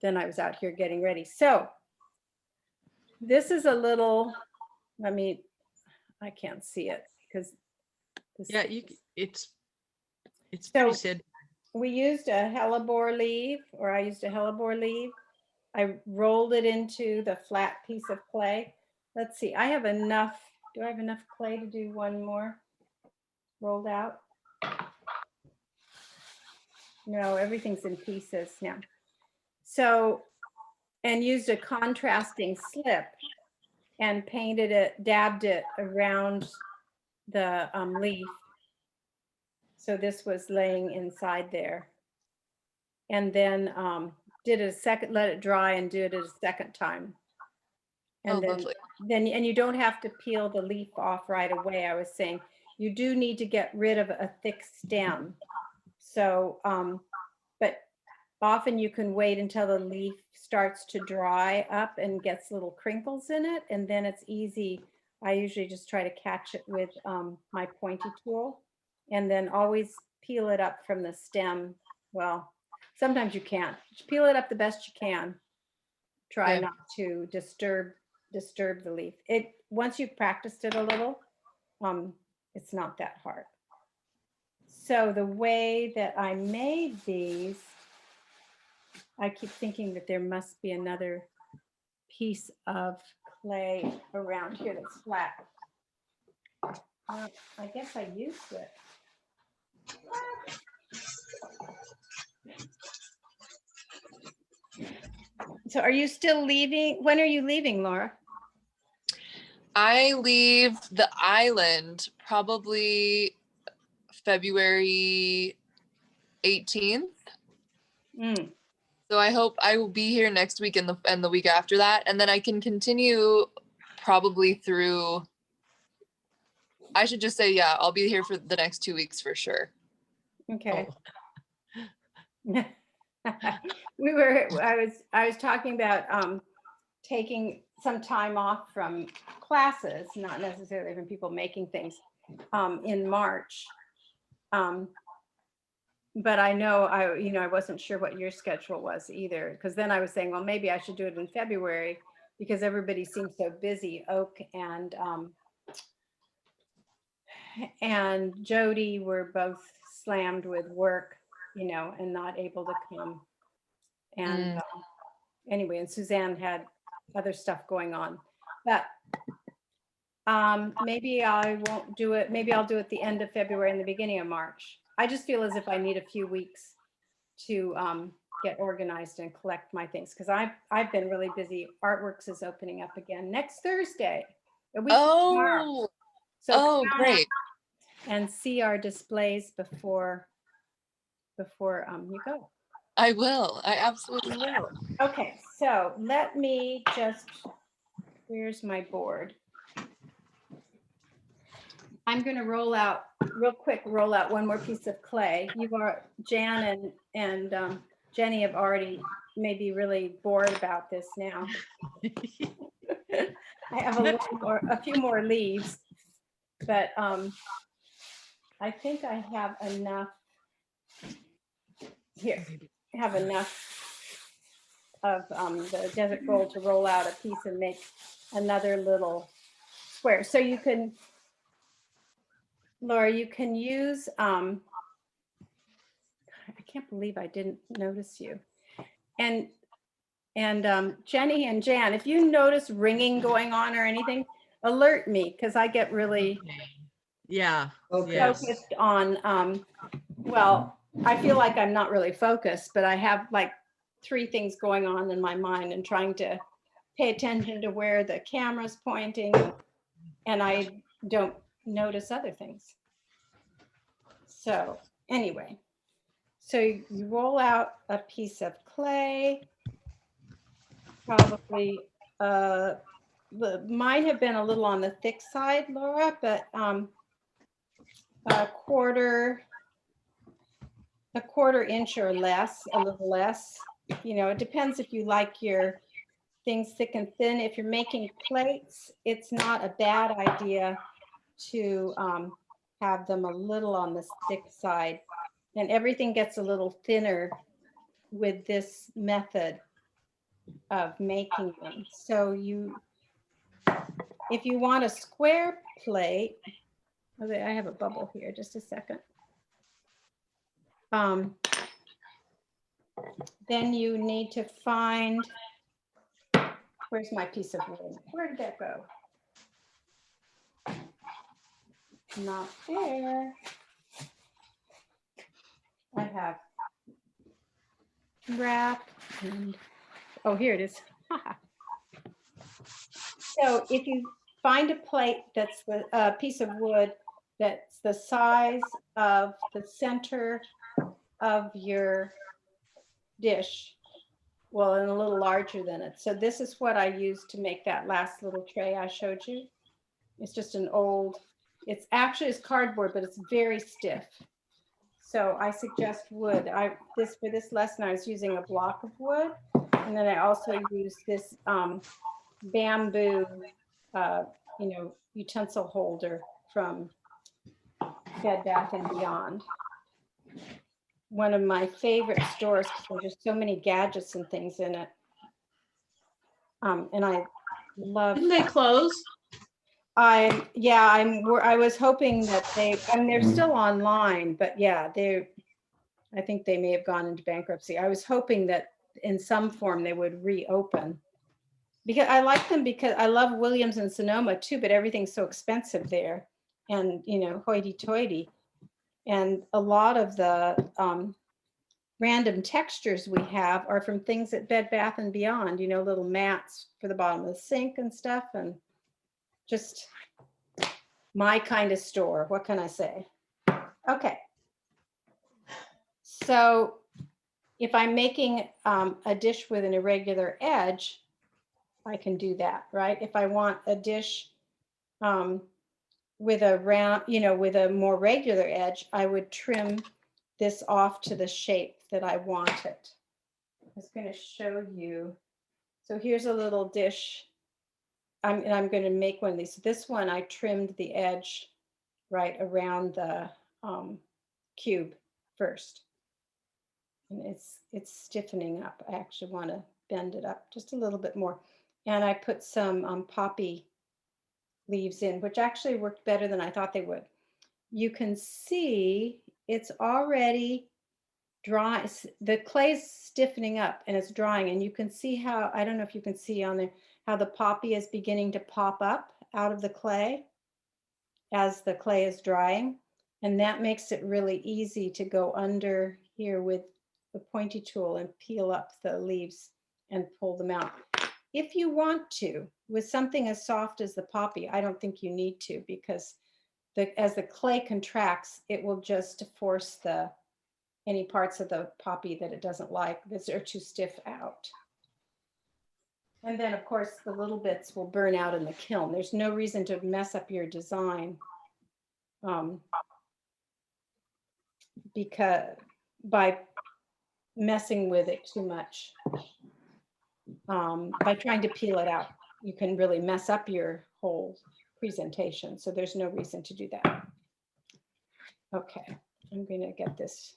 then I was out here getting ready. So this is a little, I can't see it because Yeah, it's So- pretty sad. we used a hellebore leaf, or I used a hellebore leaf. I rolled it into the flat piece of clay. Let's see, I have enough. Do I have enough clay to do one more rolled out? No, everything's in pieces now. So, and used a contrasting slip and painted it, dabbed it around the leaf. So this was laying inside there. And then did it a second, let it dry and did it a second time. And Lovely. and you don't have to peel the leaf off right away. I was saying you do need to get rid of a thick stem. So, but often you can wait until the leaf starts to dry up and gets little crinkles in it, and then it's easy. I usually just try to catch it with my pointy tool, and then always peel it up from the stem. Well, sometimes you can't. Just peel it up the best you can. Try Okay. not to disturb the leaf. Once you've practiced it a little, it's not that hard. So the way that I made these, I keep thinking that there must be another piece of clay around here that's flat. I guess I used it. So are you still leaving? When are you leaving, Laura? I leave the island probably February 18th. Mm. So I hope I will be here next week and the week after that, and then I can continue probably through. I should just say, yeah, I'll be here for the next 2 weeks for sure. Okay. Oh, I was talking about taking some time off from classes, not necessarily from people making things, in March. But I know I wasn't sure what your schedule was either, because then I was saying, well, maybe I should do it in February because everybody seems so busy. Oak and Jody were both slammed with work, and not able to come. And anyway, and Suzanne had other stuff going on. But maybe I won't do it. Maybe I'll do it the end of February and the beginning of March. I just feel as if I need a few weeks to get organized and collect my things, because I've been really busy. Artworks is opening up again next Thursday, a week from tomorrow. So Oh, come great. and see our displays before you go. I will. I absolutely will. Okay, so let me just, where's my board? I'm going to roll out one more piece of clay. Jan and Jenny have already maybe really bored about this now. I have a few more leaves, but I think I have enough here. I have enough of the desert gold to roll out a piece and make another little square. So you can, Laura, you can use, I can't believe I didn't notice you. And Jenny and Jan, if you notice ringing going on or anything, alert me, because I get really Yeah. focused on, well, I feel like I'm not really focused, but I have like 3 things going on in my mind and trying to pay attention to where the camera's pointing, and I don't notice other things. So anyway, so you roll out a piece of clay, probably mine have been a little on the thick side, Laura, but a quarter inch or less, a little less. It depends if you like your things thick and thin. If you're making plates, it's not a bad idea to have them a little on the thick side, and everything gets a little thinner with this method of making them. So if you want a square plate, I have a bubble here, just a second. Then you need to find, where's my piece of wood? Where did that go? Not there. I have wrap and, oh, here it is. So if you find a plate that's a piece of wood that's the size of the center of your dish, well, and a little larger than it. So this is what I used to make that last little tray I showed you. It's just an old, it's cardboard, but it's very stiff. So I suggest wood. For this lesson, I was using a block of wood, and then I also used this bamboo, utensil holder from Bed Bath and Beyond. One of my favorite stores, because there's just so many gadgets and things in it. And I love. Didn't they close? I was hoping that they're still online, but yeah, I think they may have gone into bankruptcy. I was hoping that in some form they would reopen, because I like them, because I love Williams and Sonoma too, but everything's so expensive there, and hoity-toity. And a lot of the random textures we have are from things at Bed Bath and Beyond, little mats for the bottom of the sink and stuff, and just my kind of store. What can I say? Okay. So if I'm making a dish with an irregular edge, I can do that, right? If I want a dish with a round, with a more regular edge, I would trim this off to the shape that I want it. I was going to show you. So here's a little dish. I'm going to make one of these. This one, I trimmed the edge right around the cube first. And it's stiffening up. I actually want to bend it up just a little bit more. And I put some poppy leaves in, which actually worked better than I thought they would. You can see it's already dry. The clay's stiffening up and it's drying, and you can see how, I don't know if you can see on there, how the poppy is beginning to pop up out of the clay as the clay is drying. And that makes it really easy to go under here with the pointy tool and peel up the leaves and pull them out. If you want to, with something as soft as the poppy, I don't think you need to, because as the clay contracts, it will just force any parts of the poppy that it doesn't like, that are too stiff, out. And then of course the little bits will burn out in the kiln. There's no reason to mess up your design because by messing with it too much. By trying to peel it out, you can really mess up your whole presentation. So there's no reason to do that. Okay, I'm going to get this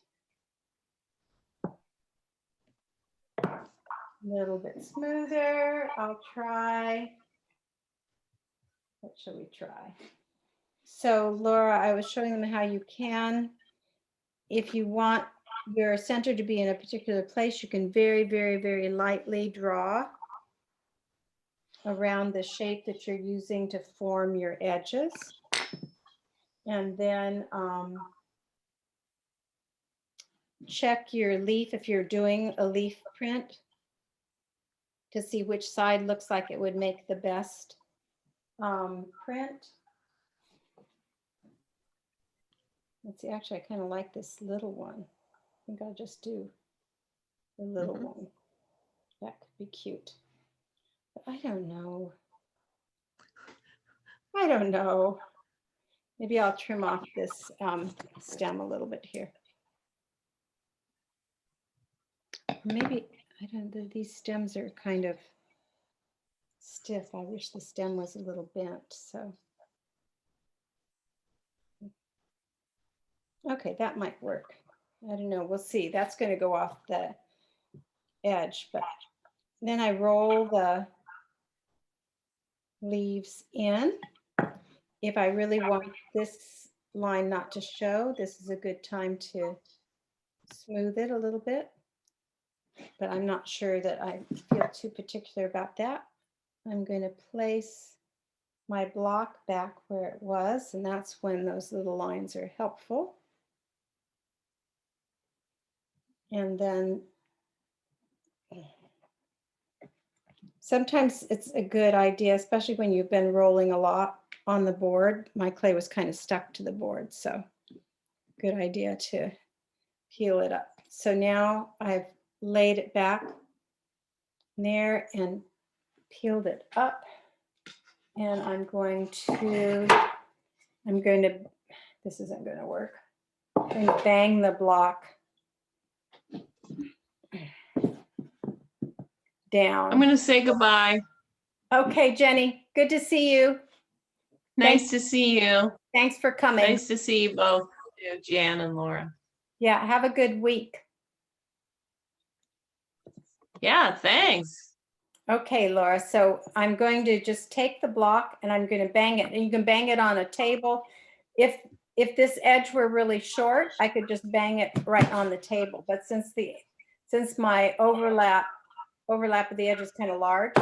a little bit smoother. I'll try. What shall we try? So Laura, I was showing them how you can, if you want your center to be in a particular place, you can very, very, very lightly draw around the shape that you're using to form your edges. And then check your leaf if you're doing a leaf print to see which side looks like it would make the best print. Let's see, actually, I kind of like this little one. I think I'll just do the little one. That could be cute. But I don't know. I don't know. Maybe I'll trim off this stem a little bit here. Maybe, I don't know, these stems are kind of stiff. I wish the stem was a little bent, so. Okay, that might work. I don't know, we'll see. That's going to go off the edge, but then I roll the leaves in. If I really want this line not to show, this is a good time to smooth it a little bit, but I'm not sure that I feel too particular about that. I'm going to place my block back where it was, and that's when those little lines are helpful. And then sometimes it's a good idea, especially when you've been rolling a lot on the board. My clay was kind of stuck to the board, so good idea to peel it up. So now I've laid it back there and peeled it up, and I'm going to, this isn't going to work. I'm going to bang the block down. I'm going to say goodbye. Okay, Jenny, good to see you. Nice to see you. Thanks for coming. Nice to see you both, Jan and Laura. Yeah, have a good week. Yeah, thanks. Okay, Laura, so I'm going to just take the block and I'm going to bang it, and you can bang it on a table. If this edge were really short, I could just bang it right on the table. But since my overlap of the edge is kind of large,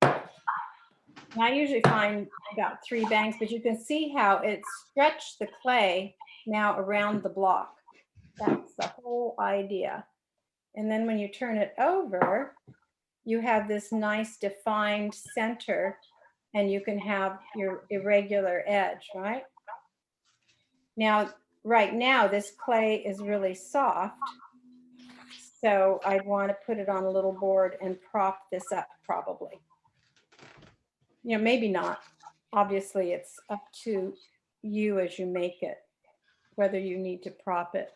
and I usually find about 3 bangs, but you can see how it stretched the clay now around the block. That's the whole idea. And then when you turn it over, you have this nice defined center, and you can have your irregular edge, right? Now, right now, this clay is really soft, so I'd want to put it on a little board and prop this up probably. You know, maybe not. Obviously, it's up to you as you make it, whether you need to prop it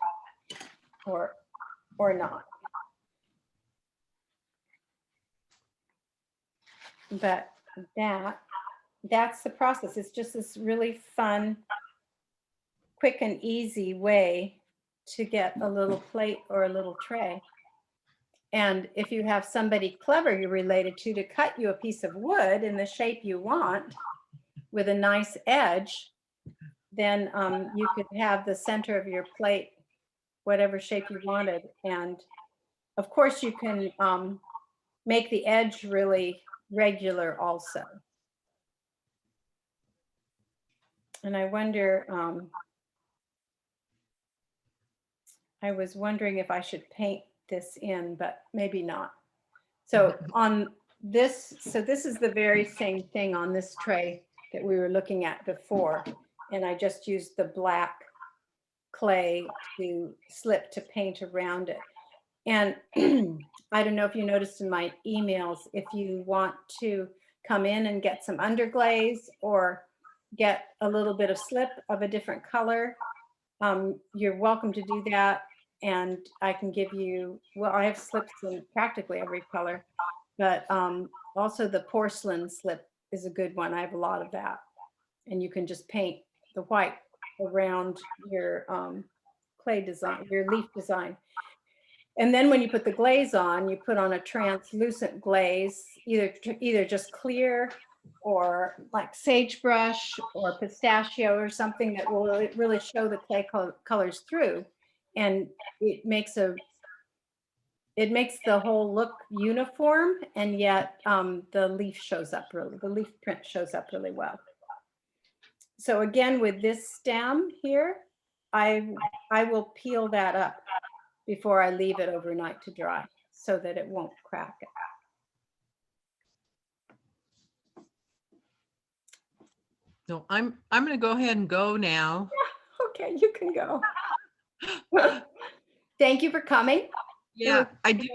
or not. But that's the process. It's just this really fun, quick and easy way to get a little plate or a little tray. And if you have somebody clever you're related to cut you a piece of wood in the shape you want with a nice edge, then you could have the center of your plate whatever shape you wanted. And of course you can make the edge really regular also. And I wonder, I was wondering if I should paint this in, but maybe not. So on this, so this is the very same thing on this tray that we were looking at before. And I just used the black clay to slip to paint around it. And I don't know if you noticed in my emails, if you want to come in and get some underglaze or get a little bit of slip of a different color, you're welcome to do that. And I can give you, well, I have slips in practically every color, but also the porcelain slip is a good one. I have a lot of that. And you can just paint the white around your clay design, your leaf design. And then when you put the glaze on, you put on a translucent glaze, either just clear or like sagebrush or pistachio or something that will really show the clay colors through. And it makes the whole look uniform, and yet the leaf shows up really, the leaf print shows up really well. So again, with this stem here, I will peel that up before I leave it overnight to dry so that it won't crack it. So I'm going to go ahead and go now. Okay, you can go. Thank you for coming. Yeah, I do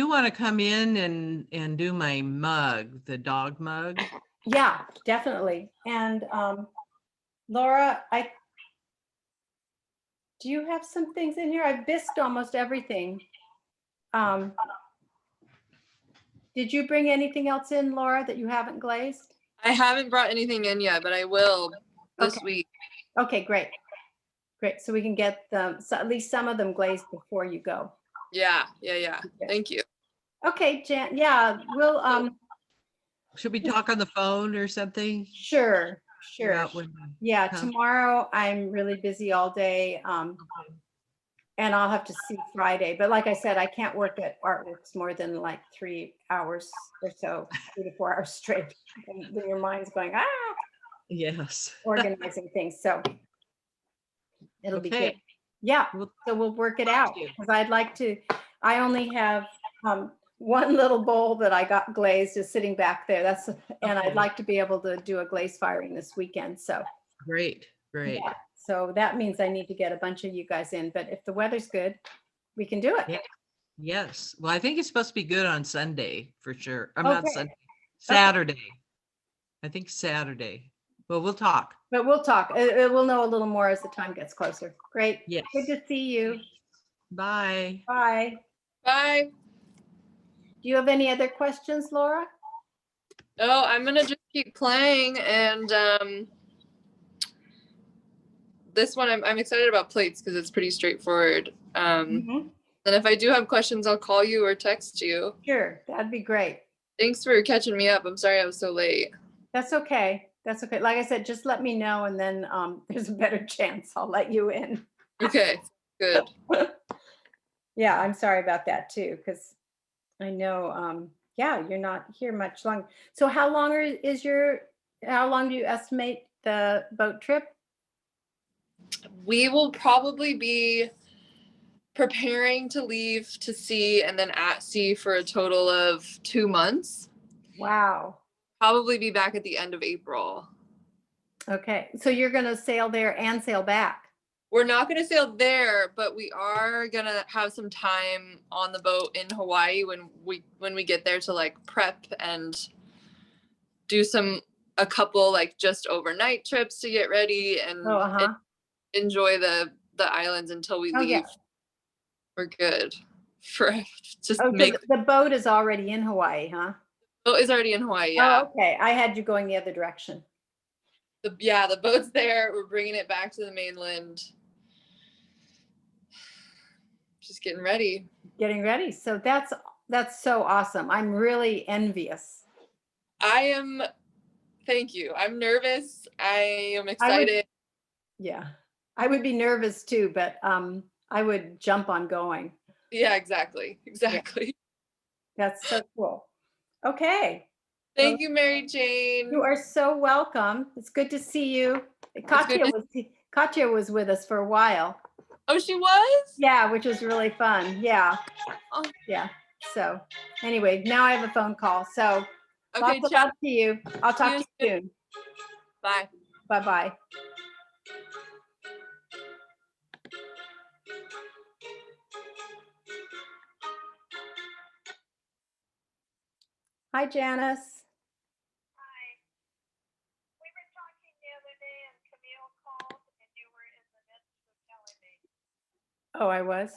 want to come in and do my mug, the dog mug. Yeah, definitely. And Laura, do you have some things in here? I've bisqued almost everything. Did you bring anything else in, Laura, that you haven't glazed? I haven't brought anything in yet, but I will this week. Okay, great. Great. So we can get them, so at least some of them glazed before you go. Yeah. Thank you. Okay, Jan. Yeah, we'll Should we talk on the phone or something? Sure. Yeah, Huh? tomorrow I'm really busy all day. And I'll have to see Friday. But like I said, I can't work at Artworks more than like 3 hours or so, 3 to 4 hours straight. And then your mind's going, Yes. organizing things. So it'll be good. Okay. Yeah, so we'll work it out, because I only have one little bowl that I got glazed is sitting back there. And I'd like to be able to do a glaze firing this weekend. So Great. yeah. So that means I need to get a bunch of you guys in, but if the weather's good, we can do it. Yeah. Yes. Well, I think it's supposed to be good on Sunday for sure. I'm Okay. not Sunday. Saturday. I think Saturday. Well, we'll talk. But we'll talk. We'll know a little more as the time gets closer. Great. Yes. Good to see you. Bye. Bye. Bye. Do you have any other questions, Laura? Oh, I'm gonna just keep playing, and this one I'm excited about plates because it's pretty straightforward. And if I do have questions, I'll call you or text you. Sure, that'd be great. Thanks for catching me up. I'm sorry I was so late. That's okay. That's okay. Like I said, just let me know, and then there's a better chance I'll let you in. Okay, good. Yeah, I'm sorry about that too, because I know, yeah, you're not here much longer. So how long how long do you estimate the boat trip? We will probably be preparing to leave to sea and then at sea for a total of 2 months. Wow. Probably be back at the end of April. Okay, so you're going to sail there and sail back? We're not going to sail there, but we are going to have some time on the boat in Hawaii when we get there to like prep and do a couple like just overnight trips to get ready and, and enjoy the islands until we leave. Yeah. We're good for just the boat is already in Hawaii, huh? The boat is already in Hawaii. Yeah. Oh, okay. I had you going the other direction. The boat's there. We're bringing it back to the mainland. Just getting ready. So that's so awesome. I'm really envious. I am Thank you. I'm nervous. I am excited. Yeah, I would be nervous too, but I would jump on going. Yeah, exactly. Exactly. That's so cool. Okay. Well, Thank you, Mary Jane. you are so welcome. It's good to see you. Katya was with us for a while. Oh, she was? Yeah, which was really fun. Yeah. Oh. Yeah. So anyway, now I have a phone call. So Okay, lots of ciao. love to you. I'll talk to you soon. Bye. Bye-bye. Hi, Janice. We were talking the other day and Camille called and you were in the midst of telling me Oh, I was?